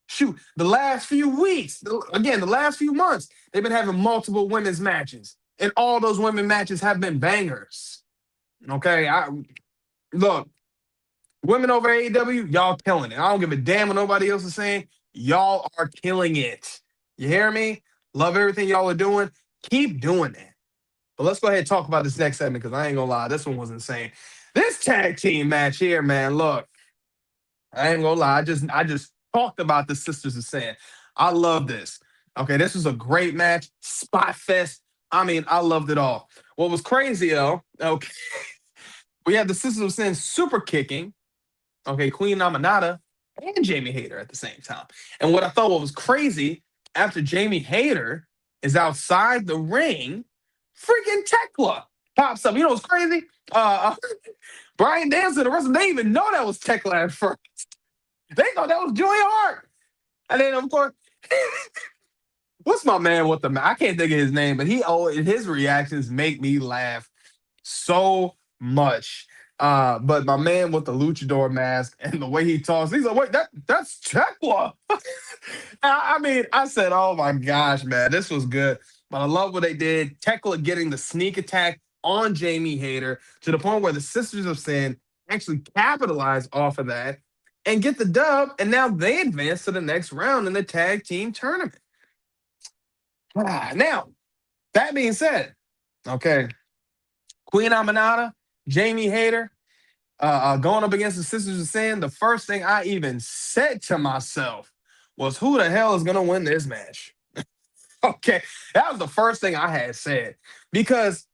Shoot, the last few weeks, again, the last few months, they've been having multiple women's matches, and all those women matches have been bangers. Okay, look, women over AEW, y'all killing it. I don't give a damn what nobody else is saying. Y'all are killing it. You hear me? Love everything y'all are doing. Keep doing that. But let's go ahead and talk about this next segment because I ain't gonna lie, this one was insane. This tag team match here, man. Look, I ain't gonna lie. I just talked about the Sisters of Sin. I love this. Okay, this was a great match. Spot fest. I mean, I loved it all. What was crazy though? Okay, we had the Sisters of Sin super kicking. Okay, Queen Namanata and Jamie Hayter at the same time. And what I thought what was crazy after Jamie Hayter is outside the ring, freaking Tekla pops up. You know what's crazy? Brian Dance and the rest of them, they didn't even know that was Tekla at first. They thought that was Joey Hart. And then, of course, what's my man with the I can't think of his name, but his reactions make me laugh so much. But my man with the luchador mask and the way he talks, he's like, wait, that's Tekla. I mean, I said, oh my gosh, man, this was good. But I love what they did. Tekla getting the sneak attack on Jamie Hayter to the point where the Sisters of Sin actually capitalized off of that and get the dub. And now they advance to the next round in the tag team tournament. Now, that being said, okay, Queen Aminata, Jamie Hayter, going up against the Sisters of Sin, the first thing I even said to myself was, who the hell is going to win this match? Okay, that was the first thing I had said. Because,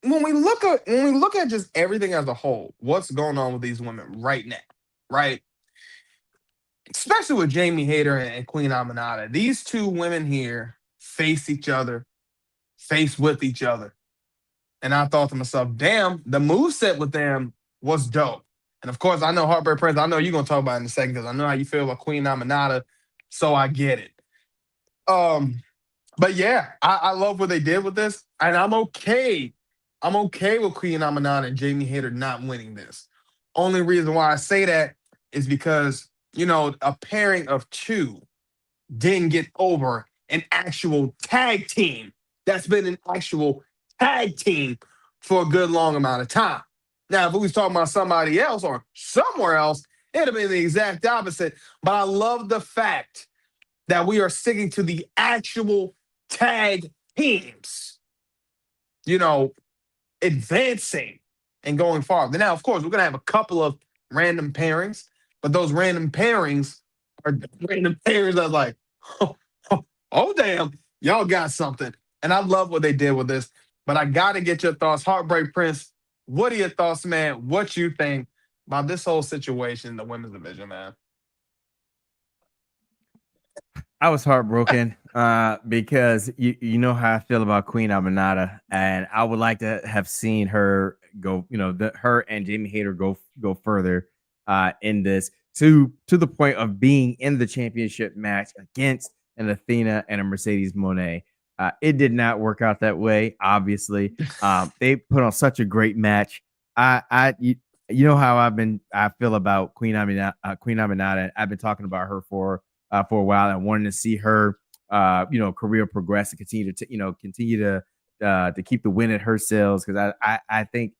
when we look at just everything as a whole, what's going on with these women right now, right? Especially with Jamie Hayter and Queen Aminata. These two women here face each other, face with each other. And I thought to myself, damn, the moveset with them was dope. And of course, I know Heartbreak Prince, I know you're going to talk about it in a second because I know how you feel about Queen Aminata, so I get it. But yeah, I love what they did with this, and I'm okay. I'm okay with Queen Aminata and Jamie Hayter not winning this. Only reason why I say that is because, a pairing of two didn't get over an actual tag team that's been an actual tag team for a good long amount of time. Now, if we was talking about somebody else or somewhere else, it'd have been the exact opposite. But I love the fact that we are sticking to the actual tag teams, advancing and going farther. Now, of course, we're going to have a couple of random pairings, but those random pairings Our random players are like, oh, damn, y'all got something. And I love what they did with this. But I got to get your thoughts. Heartbreak Prince, what are your thoughts, man? What you think about this whole situation in the women's division, man? I was heartbroken because you know how I feel about Queen Aminata, and I would like to have seen her go, her and Jamie Hayter go further in this to the point of being in the championship match against an Athena and a Mercedes Monet. It did not work out that way. Obviously, they put on such a great match. You know how I feel about Queen Aminata. I've been talking about her for a while and wanting to see her, career progress and continue to keep the win at her sales because I think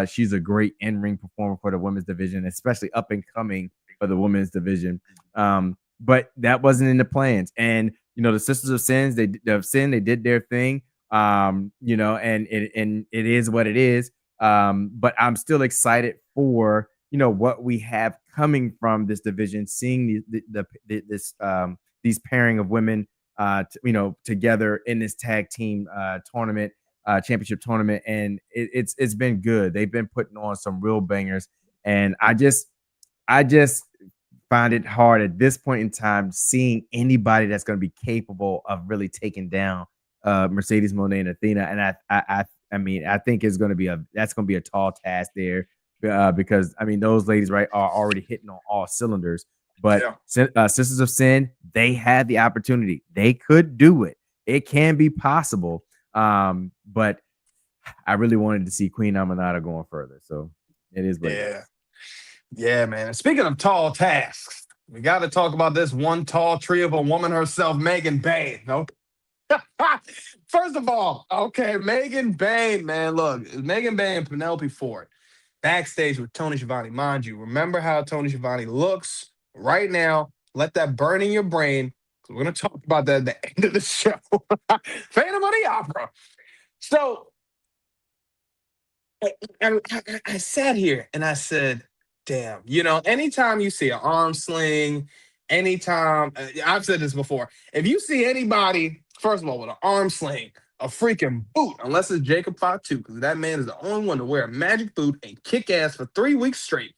she's a great in ring performer for the women's division, especially up and coming for the women's division. But that wasn't in the plans, and the Sisters of Sin, they did their thing. And it is what it is. But I'm still excited for what we have coming from this division, seeing these pairing of women together in this tag team tournament, championship tournament, and it's been good. They've been putting on some real bangers, and I just find it hard at this point in time seeing anybody that's going to be capable of really taking down Mercedes Monet and Athena. And I think it's going to be a tall task there because those ladies right are already hitting on all cylinders. But Yeah. Sisters of Sin, they had the opportunity. They could do it. It can be possible. But I really wanted to see Queen Aminata going further. So it is what it Yeah. is. Yeah, man. And speaking of tall tasks, we got to talk about this one tall tree of a woman herself, Megan Bain. Nope. First of all, okay, Megan Bain, man. Look, Megan Bain and Penelope Ford backstage with Tony Schiavone. Mind you, remember how Tony Schiavone looks right now. Let that burn in your brain. We're going to talk about that at the end of the show. Phantom of the Opera. So I sat here and I said, damn, anytime you see an arm sling, anytime, I've said this before, if you see anybody, first of all, with an arm sling, a freaking boot, unless it's Jacob Fatu, because that man is the only one to wear a magic boot and kick ass for 3 weeks straight.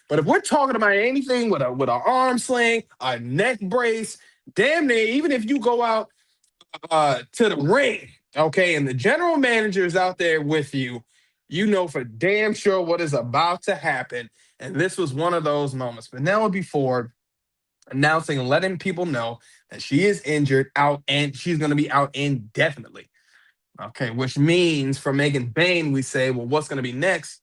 But if we're talking about anything with an arm sling, a neck brace, damn near, even if you go out to the ring, okay, and the general manager is out there with you, you know for damn sure what is about to happen. And this was one of those moments. Penelope Ford announcing and letting people know that she is injured out and she's going to be out indefinitely. Okay, which means for Megan Bain, we say, well, what's going to be next?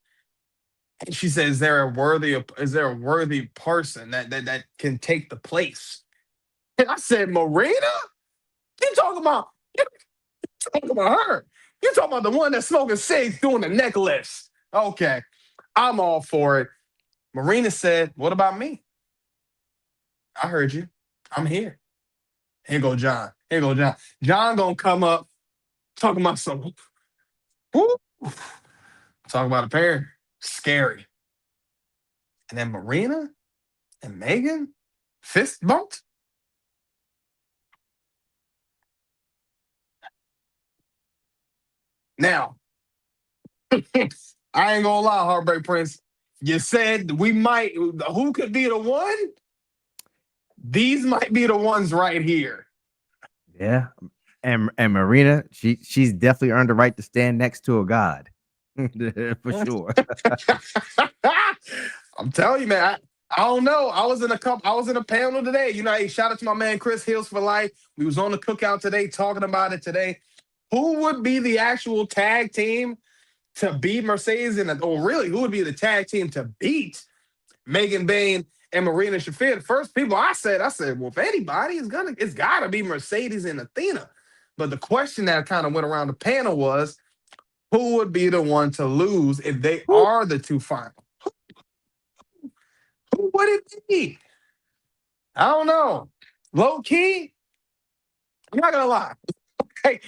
And she says, is there a worthy person that can take the place? And I said, Marina? You talking about talking about her. You talking about the one that's smoking cigs doing the neck lifts. Okay. I'm all for it. Marina said, what about me? I heard you. I'm here. Here go John. Here go John. John gonna come up talking about some whoo, talk about a pair. Scary. And then Marina and Megan fist bumped. Now, I ain't gonna lie, Heartbreak Prince. You said we might, who could be the one? These might be the ones right here. Yeah. And Marina, she's definitely earned the right to stand next to a god. For sure. I'm telling you, man. I don't know. I was in a panel today. Hey, shout out to my man Chris Hills for life. We was on the cookout today talking about it today. Who would be the actual tag team to beat Mercedes or really who would be the tag team to beat Megan Bain and Marina Shafir? The first people I said, well, if anybody it's gotta be Mercedes and Athena. But the question that kind of went around the panel was who would be the one to lose if they are the two final? Who would it be? I don't know. Low key, I'm not gonna lie. Hey,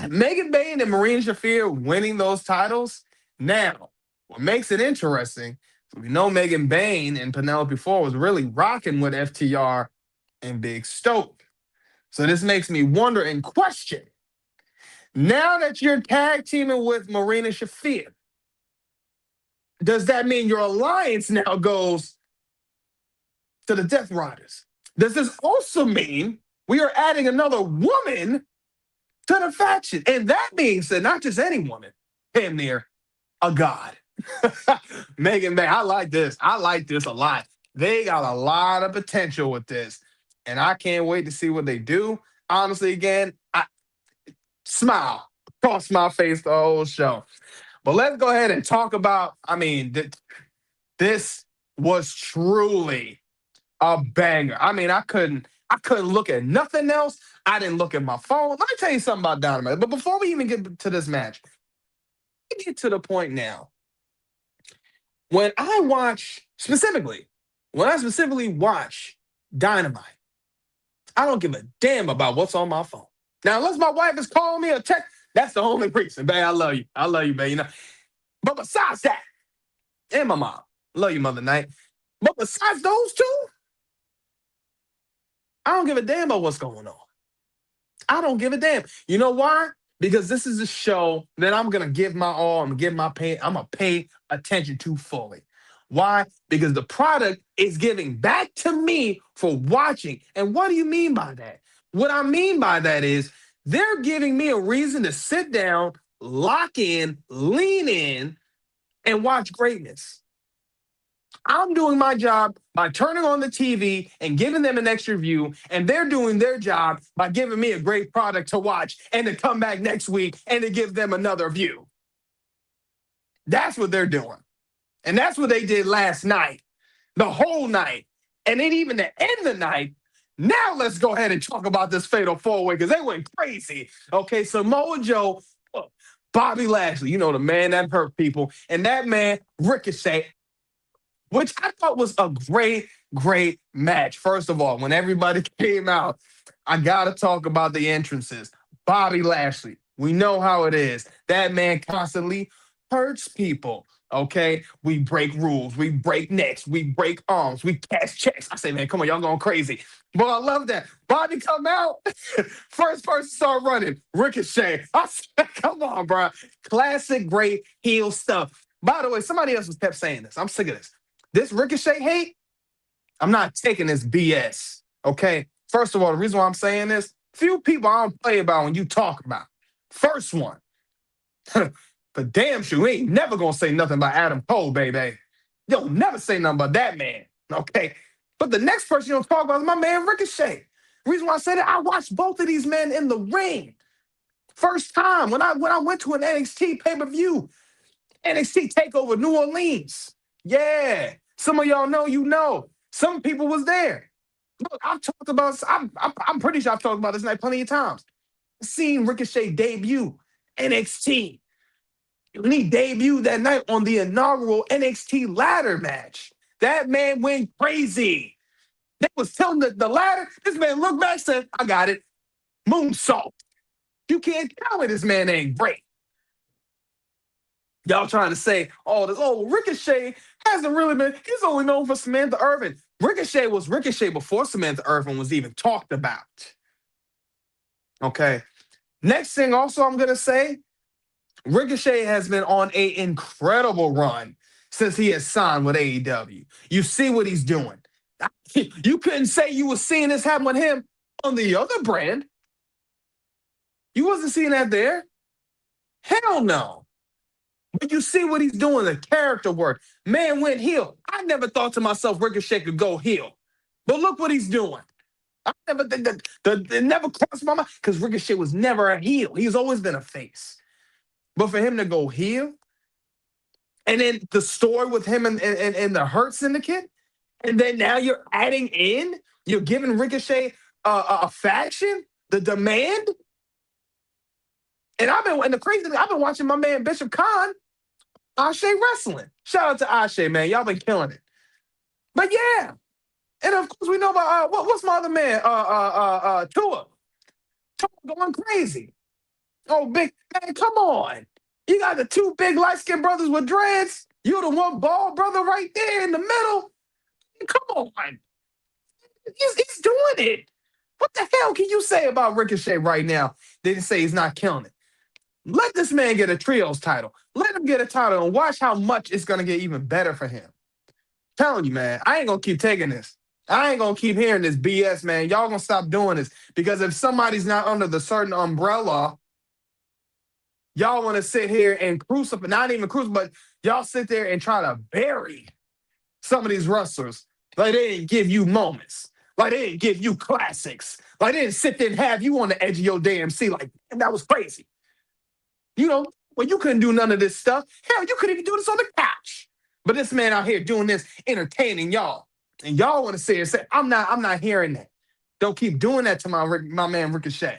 Megan Bain and Marina Shafir winning those titles. Now, what makes it interesting? We know Megan Bain and Penelope Ford was really rocking with FTR and Big Stoke. So this makes me wonder and question. Now that you're tag teaming with Marina Shafir, does that mean your alliance now goes to the Death Riders? Does this also mean we are adding another woman to the faction? And that means that not just any woman, damn near a god. Megan Bay, I like this. I like this a lot. They got a lot of potential with this. And I can't wait to see what they do. Honestly, again, I smile across my face the whole show. But let's go ahead and talk about, this was truly a banger. I couldn't look at nothing else. I didn't look at my phone. Let me tell you something about Dynamite. But before we even get to this match, we get to the point now when I specifically watch Dynamite, I don't give a damn about what's on my phone. Now, unless my wife is calling me or text, that's the only reason, babe. I love you. I love you, babe. But besides that, and my mom, love you, Mother Night. But besides those two, I don't give a damn about what's going on. I don't give a damn. You know why? Because this is a show that I'm gonna give my all. I'm gonna pay attention to fully. Why? Because the product is giving back to me for watching. And what do you mean by that? What I mean by that is they're giving me a reason to sit down, lock in, lean in, and watch greatness. I'm doing my job by turning on the TV and giving them an extra view, and they're doing their job by giving me a great product to watch and to come back next week and to give them another view. That's what they're doing. And that's what they did last night, the whole night. And then even to end the night, now let's go ahead and talk about this fatal four-way because they went crazy. Okay, Samoa Joe, Bobby Lashley, the man that hurt people, and that man, Ricochet, which I thought was a great, great match. First of all, when everybody came out, I got to talk about the entrances. Bobby Lashley, we know how it is. That man constantly hurts people, okay? We break rules. We break necks. We break arms. We cash checks. I say, man, come on, y'all going crazy. But I love that. Bobby come out, first person start running. Ricochet. I said, come on, bro. Classic great heel stuff. By the way, somebody else kept saying this. I'm sick of this. This Ricochet hate, I'm not taking this BS, okay? First of all, the reason why I'm saying this, few people I don't play about when you talk about. First one, but damn sure, we ain't never gonna say nothing about Adam Cole, baby. You'll never say nothing about that man, okay? But the next person you don't talk about is my man Ricochet. The reason why I say that, I watched both of these men in the ring. First time when I went to an NXT pay-per-view, NXT TakeOver New Orleans. Yeah. Some of y'all know, Some people was there. Look, I'm pretty sure I've talked about this night plenty of times. I've seen Ricochet debut NXT. When he debuted that night on the inaugural NXT ladder match, that man went crazy. They was telling the ladder, this man looked back and said, I got it. Moonsault. You can't tell me this man ain't great. Y'all trying to say, Ricochet hasn't really been, he's only known for Samantha Irvin. Ricochet was Ricochet before Samantha Irvin was even talked about. Okay. Next thing also I'm going to say, Ricochet has been on an incredible run since he has signed with AEW. You see what he's doing. You couldn't say you were seeing this happen with him on the other brand. You wasn't seeing that there. Hell no. But you see what he's doing, the character work. Man went heel. I never thought to myself Ricochet could go heel. But look what he's doing. It never crossed my mind because Ricochet was never a heel. He's always been a face. But for him to go heel, and then the story with him and the Hurt Syndicate, and then now you're giving Ricochet a faction, the Demand. And the crazy thing, I've been watching my man Bishop Khan, Ashe Wrestling. Shout out to Ashe, man. Y'all been killing it. But yeah. And of course we know about what's my other man? Tua. Tua going crazy. Oh, big man, come on. You got the two big light skinned brothers with dreads. You the one bald brother right there in the middle. Come on. He's doing it. What the hell can you say about Ricochet right now? They say he's not killing it. Let this man get a trios title. Let him get a title and watch how much it's gonna get even better for him. Telling you, man, I ain't gonna keep taking this. I ain't gonna keep hearing this BS, man. Y'all gonna stop doing this because if somebody's not under the certain umbrella, y'all want to sit here and crucify, not even crucify, but y'all sit there and try to bury some of these wrestlers. Like they didn't give you moments. Like they didn't give you classics. Like they didn't sit there and have you on the edge of your damn seat. Like, that was crazy. You know, well, you couldn't do none of this stuff. Hell, you couldn't even do this on the couch. But this man out here doing this, entertaining y'all. And y'all want to sit here and say, I'm not hearing that. Don't keep doing that to my man Ricochet.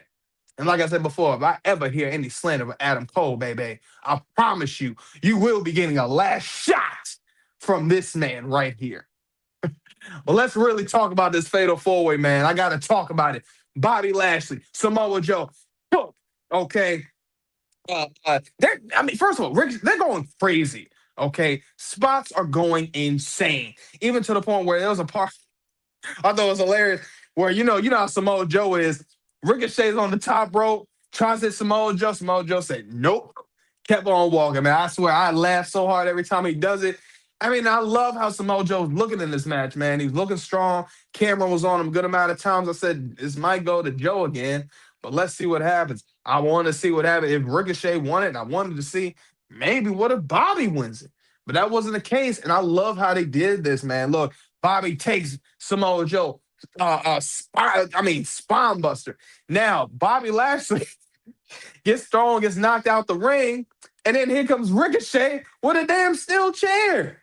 And like I said before, if I ever hear any slander of Adam Cole, baby, I promise you, you will be getting a last shot from this man right here. Well, let's really talk about this fatal four-way, man. I got to talk about it. Bobby Lashley, Samoa Joe, okay. First of all, they're going crazy. Okay, spots are going insane, even to the point where there was a part I thought it was hilarious where you know how Samoa Joe is. Ricochet's on the top rope, tries to hit Samoa Joe. Samoa Joe said nope, kept on walking. Man, I swear I laugh so hard every time he does it. I mean, I love how Samoa Joe's looking in this match, man. He's looking strong. Camera was on him a good amount of times. I said this might go to Joe again, but let's see what happens. I want to see what happens if Ricochet won it. And I wanted to see maybe what if Bobby wins it, but that wasn't the case. And I love how they did this, man. Look, Bobby takes Samoa Joe, spine buster. Now Bobby Lashley gets thrown, gets knocked out the ring, and then here comes Ricochet with a damn steel chair.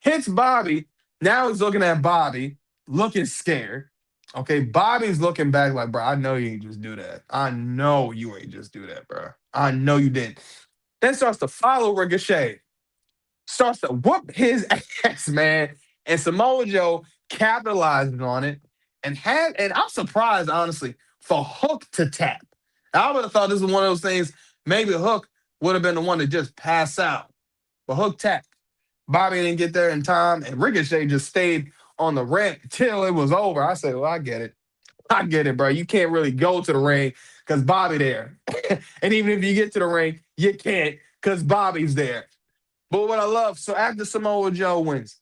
Hits Bobby. Now he's looking at Bobby, looking scared. Okay, Bobby's looking back like, bro, I know you ain't just do that. I know you ain't just do that, bro. I know you didn't. Then starts to follow Ricochet. Starts to whoop his ass, man. And Samoa Joe capitalized on it and I'm surprised, honestly, for Hook to tap. I would have thought this was one of those things, maybe Hook would have been the one to just pass out. But Hook tapped. Bobby didn't get there in time, and Ricochet just stayed on the ramp till it was over. I said, well, I get it. I get it, bro. You can't really go to the ring because Bobby there. And even if you get to the ring, you can't because Bobby's there. But what I love, so after Samoa Joe wins,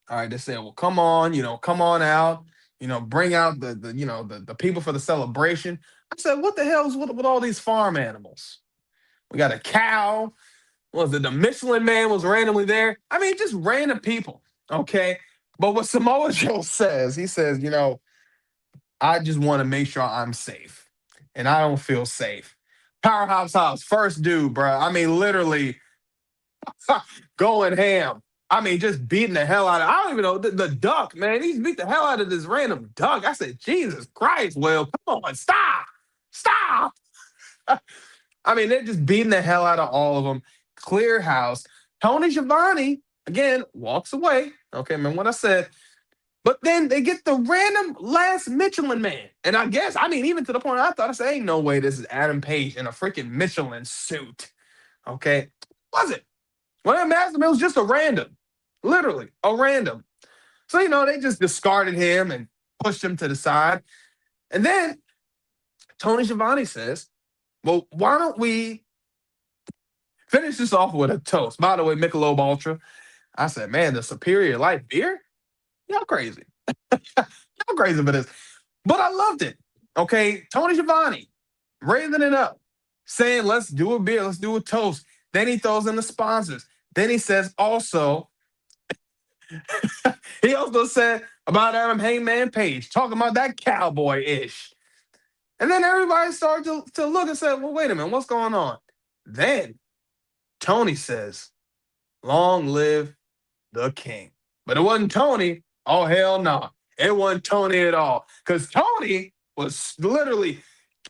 all right, they said, well, come on, come on out, bring out the people for the celebration. I said, what the hell's with all these farm animals? We got a cow. Was it the Michelin Man was randomly there? I mean, just random people, okay? But what Samoa Joe says, he says, I just want to make sure I'm safe, and I don't feel safe. Powerhouse House, first dude, bro. I mean, literally going ham. I mean, just beating the hell out of, I don't even know, the duck, man. He's beat the hell out of this random duck. I said, Jesus Christ, Will, come on, stop. Stop. I mean, they're just beating the hell out of all of them. Clear house. Tony Schiavone, again, walks away. Okay, remember what I said. But then they get the random last Michelin Man. And I guess, even to the point I thought, I said, ain't no way this is Adam Page in a freaking Michelin suit. Okay? Was it? When I asked him, it was just a random. Literally, a random. So, they just discarded him and pushed him to the side. And then Tony Schiavone says, well, why don't we finish this off with a toast? By the way, Michelob Ultra. I said, man, the Superior Light beer? Y'all crazy. Y'all crazy for this. But I loved it. Okay, Tony Schiavone raising it up, saying, let's do a beer, let's do a toast. Then he throws in the sponsors. Then he says also, he also said about Adam Hangman Page, talking about that cowboy-ish. And then everybody started to look and say, well, wait a minute, what's going on? Then Tony says, long live the king. But it wasn't Tony. Oh, hell no. It wasn't Tony at all. Because Tony was literally,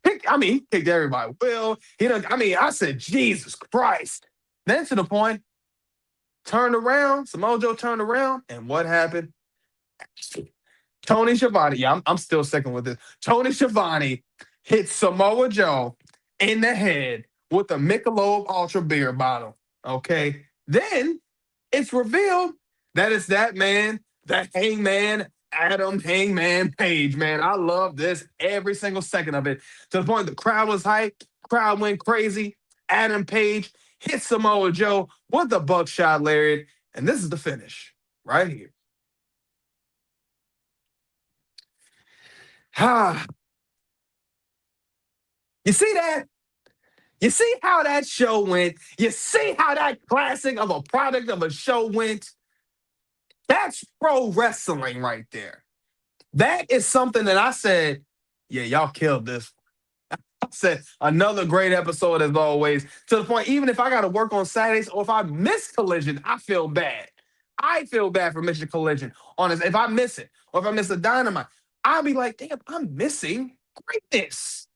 he kicked everybody. Will, I said, Jesus Christ. Then to the point, turned around, Samoa Joe turned around, and what happened? Tony Schiavone, yeah, I'm still second with this. Tony Schiavone hit Samoa Joe in the head with the Michelob Ultra beer bottle. Okay. Then it's revealed that it's that man, that Hangman, Adam Hangman Page, man. I love this every single second of it. To the point the crowd was hyped, crowd went crazy. Adam Page hit Samoa Joe with the buckshot lariat. And this is the finish right here. Ah, you see that? You see how that show went? You see how that classic of a product of a show went? That's pro wrestling right there. That is something that I said, yeah, y'all killed this. I said another great episode as always. To the point, even if I got to work on Saturdays or if I miss Collision, I feel bad. I feel bad for missing Collision on this. If I miss it or if I miss a Dynamite, I'll be like, damn, I'm missing greatness.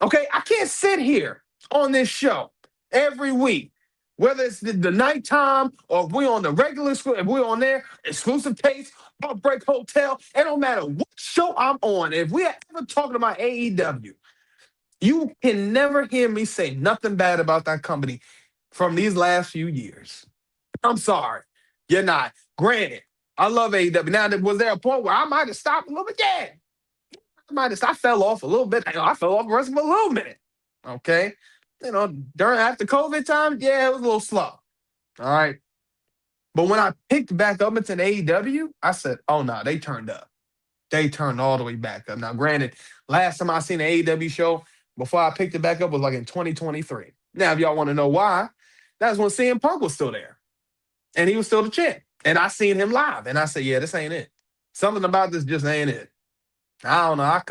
Okay, I can't sit here on this show every week, whether it's the nighttime or if we're on the regular school, if we're on there, exclusive tapes, Heartbreak Hotel. It don't matter what show I'm on. If we ever talking about AEW, you can never hear me say nothing bad about that company from these last few years. I'm sorry. You're not. Granted, I love AEW. Now, was there a point where I might have stopped a little bit? Yeah. I fell off a little bit. I fell off the rest of a little minute. Okay. After COVID time, yeah, it was a little slow. All right. But when I picked back up into AEW, I said, oh no, they turned up. They turned all the way back up. Now, granted, last time I seen an AEW show before I picked it back up was like in 2023. Now, if y'all want to know why, that's when CM Punk was still there. And he was still the champ. And I seen him live. And I said, yeah, this ain't it. Something about this just ain't it. I don't know.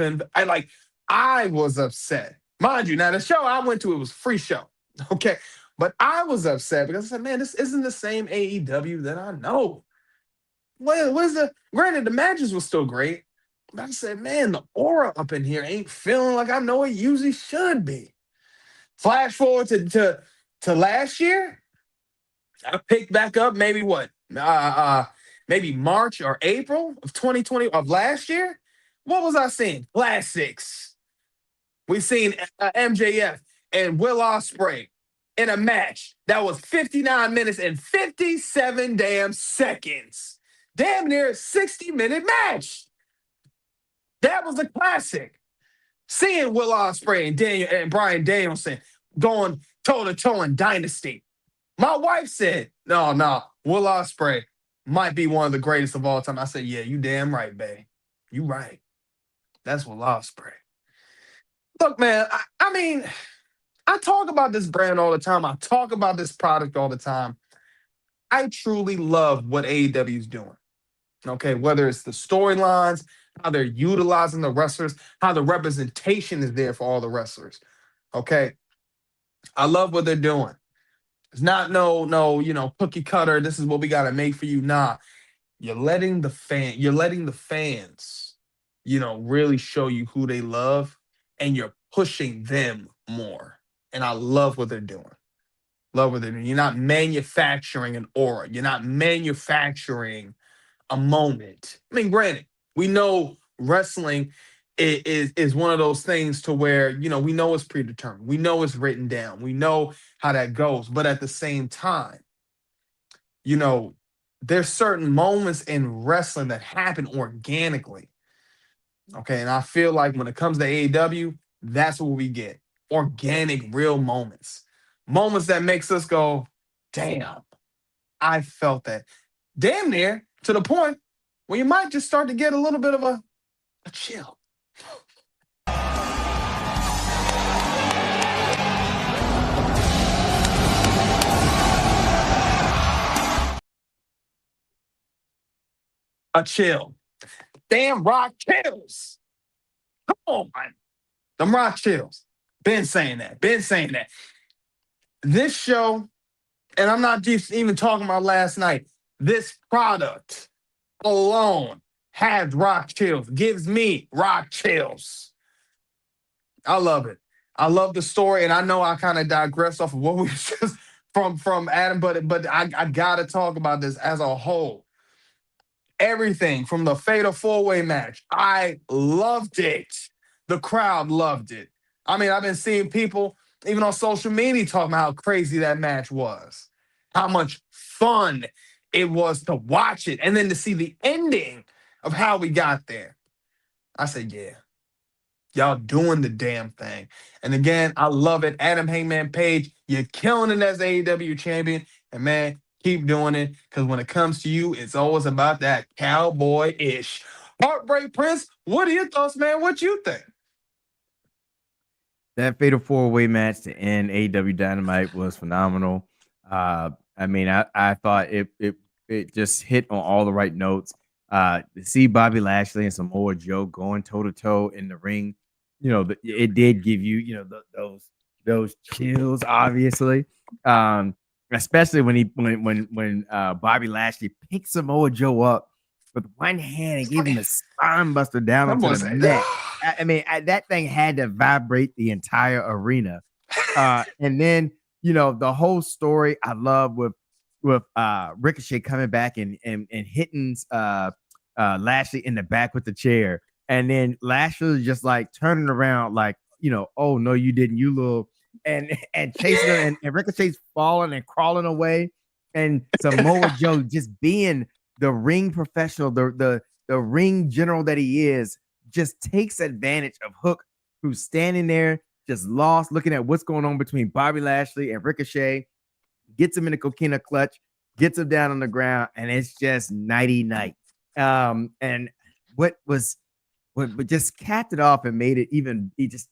I was upset. Mind you, now the show I went to, it was a free show. Okay. But I was upset because I said, man, this isn't the same AEW that I know. Granted, the matches were still great. But I said, man, the aura up in here ain't feeling like I know it usually should be. Flash forward to last year. I picked back up maybe what? Maybe March or April of 2020 of last year. What was I seeing? Classics. We seen MJF and Will Ospreay in a match that was 59 minutes and 57 damn seconds. Damn near a 60-minute match. That was a classic. Seeing Will Ospreay and Bryan Danielson going toe-to-toe in Dynasty. My wife said, no, Will Ospreay might be one of the greatest of all time. I said, yeah, you damn right, babe. You right. That's Will Ospreay. Look, man, I mean, I talk about this brand all the time. I talk about this product all the time. I truly love what AEW is doing. Okay, whether it's the storylines, how they're utilizing the wrestlers, how the representation is there for all the wrestlers. Okay, I love what they're doing. It's not no, cookie cutter. This is what we got to make for you. Nah, you're letting the fans, really show you who they love, and you're pushing them more. And I love what they're doing. Love what they're doing. You're not manufacturing an aura. You're not manufacturing a moment. I mean, granted, we know wrestling is one of those things to where, we know it's predetermined. We know it's written down. We know how that goes. But at the same time, there's certain moments in wrestling that happen organically. Okay. And I feel like when it comes to AEW, that's what we get. Organic, real moments. Moments that makes us go, damn, I felt that. Damn near to the point where you might just start to get a little bit of a chill. A chill. Damn rock chills. Come on, man. Them rock chills. Been saying that. This show, and I'm not just even talking about last night, this product alone has rock chills, gives me rock chills. I love it. I love the story, and I know I kind of digress off of what we just from Adam, but I gotta talk about this as a whole. Everything from the Fatal 4-Way match, I loved it. The crowd loved it. I mean, I've been seeing people even on social media, talking about how crazy that match was, how much fun it was to watch it, and then to see the ending of how we got there. I said, yeah, y'all doing the damn thing. And again, I love it. Adam Hangman Page, you're killing it as AEW champion. And man, keep doing it. Because when it comes to you, it's always about that cowboy-ish. Heartbreak Prince, what are your thoughts, man? What you think? That fatal four-way match to end AEW Dynamite was phenomenal. I mean, I thought it just hit on all the right notes. To see Bobby Lashley and Samoa Joe going toe to toe in the ring, it did give you, those chills, obviously. Especially when Bobby Lashley picked Samoa Joe up with one hand and gave him a spine buster down onto the neck. I mean, that thing had to vibrate the entire arena. And then, the whole story I love with Ricochet coming back and hitting Lashley in the back with the chair. And then Lashley just like turning around like, oh no, you didn't, you little, and chasing her, and Ricochet's falling and crawling away. And Samoa Joe just being the ring professional, the ring general that he is, just takes advantage of Hook, who's standing there just lost, looking at what's going on between Bobby Lashley and Ricochet, gets him in the coquina clutch, gets him down on the ground, and it's just nighty night. And what just capped it off and made it even, he just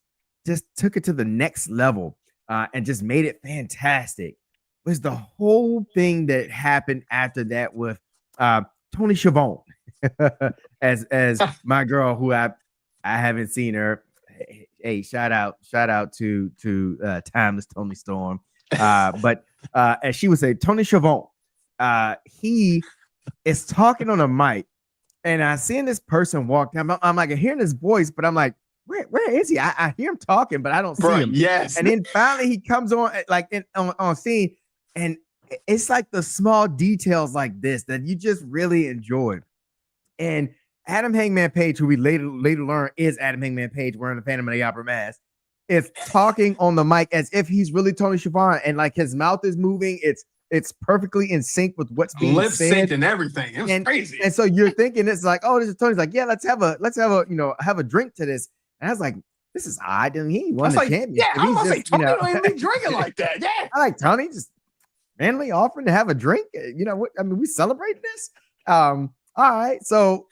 took it to the next level, and just made it fantastic, was the whole thing that happened after that with Tony Schiavone. as my girl, who I haven't seen her. Hey, shout out to Timeless Tony Storm. But as she would say, Tony Schiavone, he is talking on a mic, and I seen this person walk down. I'm like, hearing his voice, but I'm like, where is he? I hear him talking, but I don't see him. Yes. And then finally he comes on like on scene, and it's like the small details like this that you just really enjoy. And Adam Hangman Page, who we later learn is Adam Hangman Page wearing the Phantom of the Opera mask, is talking on the mic as if he's really Tony Schiavone, and like his mouth is moving. It's perfectly in sync with what's being lip said sync and everything. It was crazy. And so you're thinking it's like, oh, this is Tony's like, yeah, let's have a drink to this. And I was like, this is odd. I mean, he won the championship. Yeah, I was like, Tony don't even be drinking like that. Yeah, I like Tony just randomly offering to have a drink. What? I mean, we celebrating this. All right, so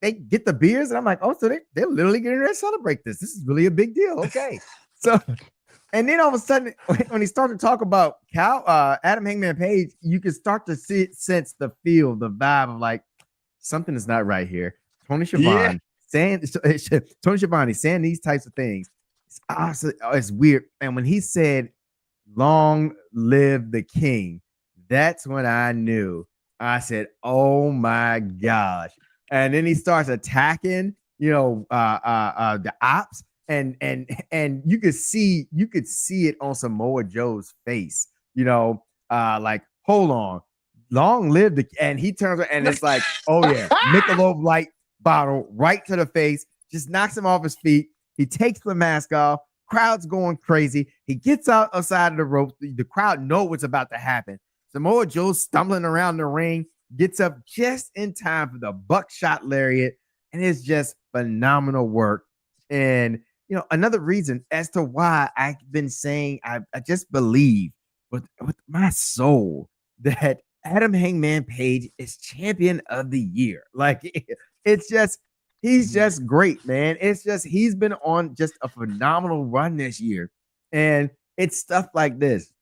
they get the beers, and I'm like, oh, so they're literally getting ready to celebrate this. This is really a big deal. Okay, so, and then all of a sudden, when he started to talk about Adam Hangman Page, you can start to sense the feel, the vibe of like something is not right here. Tony Schiavone saying Tony Schiavone saying these types of things. It's weird. And when he said, "Long live the king," that's when I knew. I said, "Oh my gosh!" And then he starts attacking, the ops, and you could see it on Samoa Joe's face, like, hold on, long live the, and he turns and it's like, oh yeah, Michelob Light bottle right to the face, just knocks him off his feet. He takes the mask off. Crowd's going crazy. He gets outside of the rope. The crowd know what's about to happen. Samoa Joe stumbling around the ring, gets up just in time for the buckshot lariat, and it's just phenomenal work. And another reason as to why I've been saying I just believe with my soul that Adam Hangman Page is champion of the year. Like it's just he's just great, man. It's just he's been on just a phenomenal run this year, and it's stuff like this.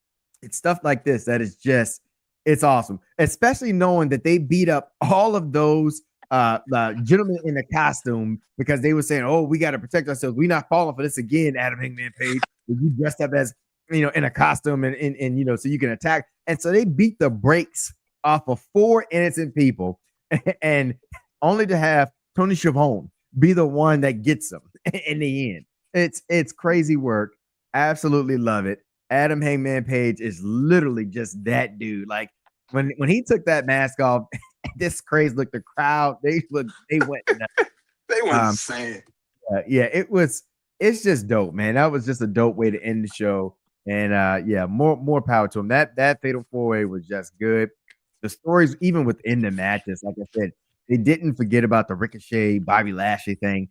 It's stuff like this that is just, it's awesome, especially knowing that they beat up all of those gentlemen in the costume because they were saying, oh, we got to protect ourselves. We're not falling for this again, Adam Hangman Page. You dressed up as, in a costume and so you can attack. And so they beat the brakes off of 4 innocent people and only to have Tony Schiavone be the one that gets them in the end. It's crazy work. Absolutely love it. Adam Hangman Page is literally just that dude. Like when he took that mask off, this crazy look, the crowd, they went nuts. They went insane. Yeah, it's just dope, man. That was just a dope way to end the show. And yeah, more power to him. That fatal four way was just good. The stories, even within the matches, like I said, they didn't forget about the Ricochet Bobby Lashley thing,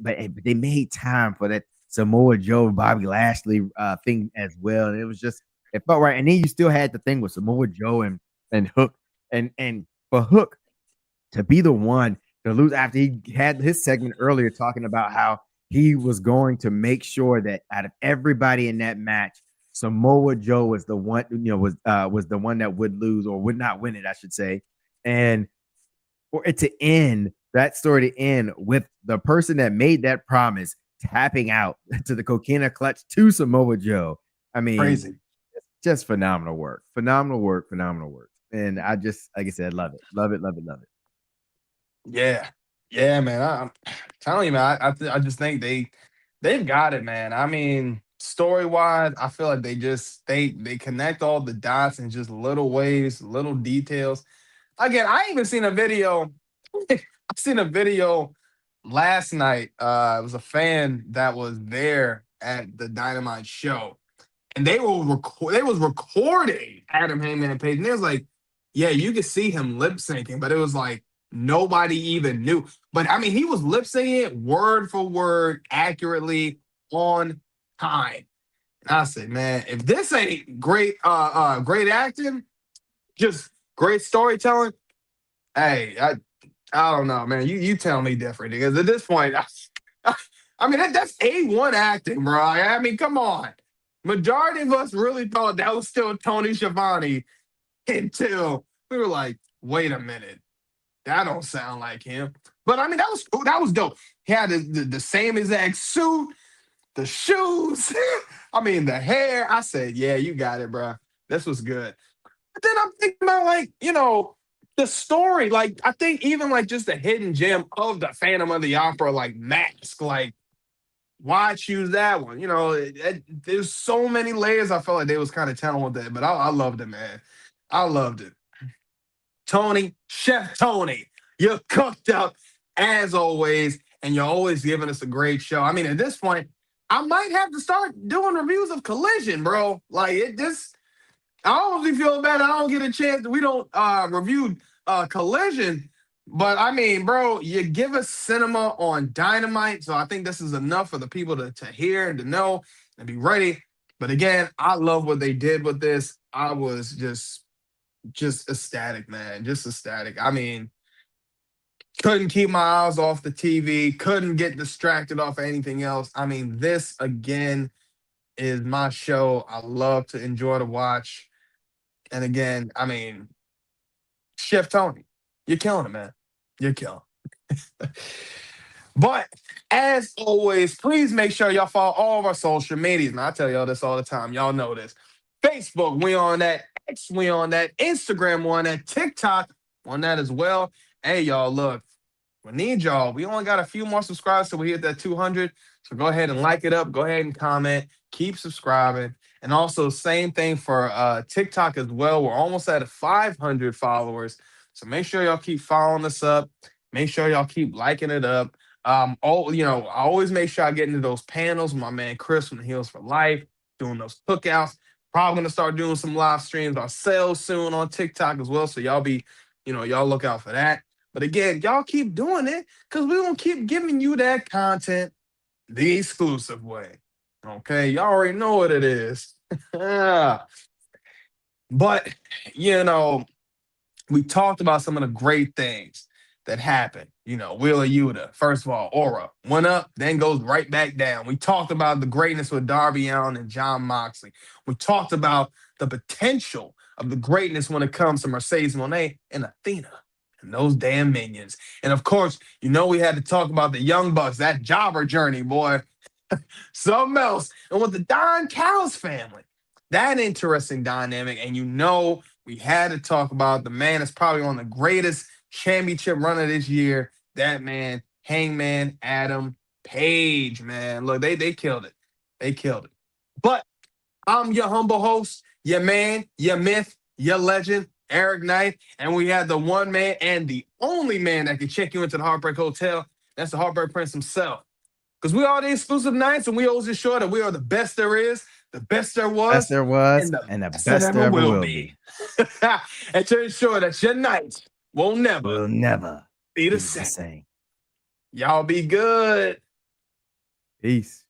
but they made time for that Samoa Joe Bobby Lashley thing as well. And it was just it felt right. And then you still had the thing with Samoa Joe and Hook and for Hook to be the one to lose after he had his segment earlier talking about how he was going to make sure that out of everybody in that match, Samoa Joe was the one, was the one that would lose or would not win it, I should say. And for it to end, that story to end with the person that made that promise tapping out to the coquina clutch to Samoa Joe. I mean, Crazy. just phenomenal work. Phenomenal work, phenomenal work. And I just, like I said, love it. Love it, love it, love it. Yeah, yeah, man. I'm telling you, man. I just think they've got it, man. I mean, story wise, I feel like they connect all the dots in just little ways, little details. Again, I even seen a video. I seen a video last night. It was a fan that was there at the Dynamite show, and they was recording Adam Hangman Page, and it was like, yeah, you could see him lip syncing, but it was like nobody even knew. But I mean, he was lip syncing it word for word, accurately, on time. And I said, man, if this ain't great acting, just great storytelling, hey, I don't know, man. You tell me different because at this point, I mean that's A1 acting, bro. I mean, come on. Majority of us really thought that was still Tony Schiavone until we were like, wait a minute, that don't sound like him. But I mean, that was dope. He had the same exact suit, the shoes. I mean, the hair. I said, yeah, you got it, bro. This was good. But then I'm thinking about like, the story. Like, I think even like just the hidden gem of the Phantom of the Opera, like mask, like why choose that one? There's so many layers. I felt like they was kind of telling with that, but I loved it, man. I loved it. Tony, Chef Tony, you're cooked up as always, and you're always giving us a great show. I mean, at this point, I might have to start doing reviews of Collision, bro. Like it just, I honestly feel bad. I don't get a chance. We don't review Collision, but I mean, bro, you give us cinema on Dynamite, so I think this is enough for the people to hear and to know and be ready. But again, I love what they did with this. I was just ecstatic, man. Just ecstatic. I mean, couldn't keep my eyes off the TV, couldn't get distracted off anything else. I mean, this again is my show. I love to enjoy to watch. And again, I mean, Chef Tony, you're killing it, man. You're killing it. But as always, please make sure y'all follow all of our social medias. And I tell y'all this all the time. Y'all know this. Facebook, we on that. X, we on that. Instagram, we on that. TikTok, on that as well. Hey, y'all, look, we need y'all. We only got a few more subscribers till we hit that 200. So go ahead and like it up. Go ahead and comment. Keep subscribing. And also, same thing for TikTok as well. We're almost at 500 followers. So make sure y'all keep following us up. Make sure y'all keep liking it up. I always make sure I get into those panels with my man Chris from the Heels for Life, doing those cookouts. Probably gonna start doing some live streams ourselves soon on TikTok as well. So y'all y'all look out for that. But again, y'all keep doing it because we gonna keep giving you that content the exclusive way. Okay, y'all already know what it is. But you know, we talked about some of the great things that happened. Wheeler Yuta, first of all, Aura went up, then goes right back down. We talked about the greatness with Darby Allin and John Moxley. We talked about the potential of the greatness when it comes to Mercedes Moné and Athena and those damn minions. And of course, we had to talk about the Young Bucks, that jobber journey, boy. Something else. And with the Don Callis family, that interesting dynamic. And we had to talk about the man that's probably on the greatest championship run of this year. That man, Hangman Adam Page, man. Look, they killed it. They killed it. But I'm your humble host, your man, your myth, your legend, Eric Knight. And we had the one man and the only man that can check you into the Heartbreak Hotel. That's the Heartbreak Prince himself. Because we are the exclusive Knights, and we always ensure that we are the best there is, the best there Best was, there was, and the and the best best there there ever ever will will be. be. And to ensure that your night will never Will never be the be the same. same. Y'all be good. Peace.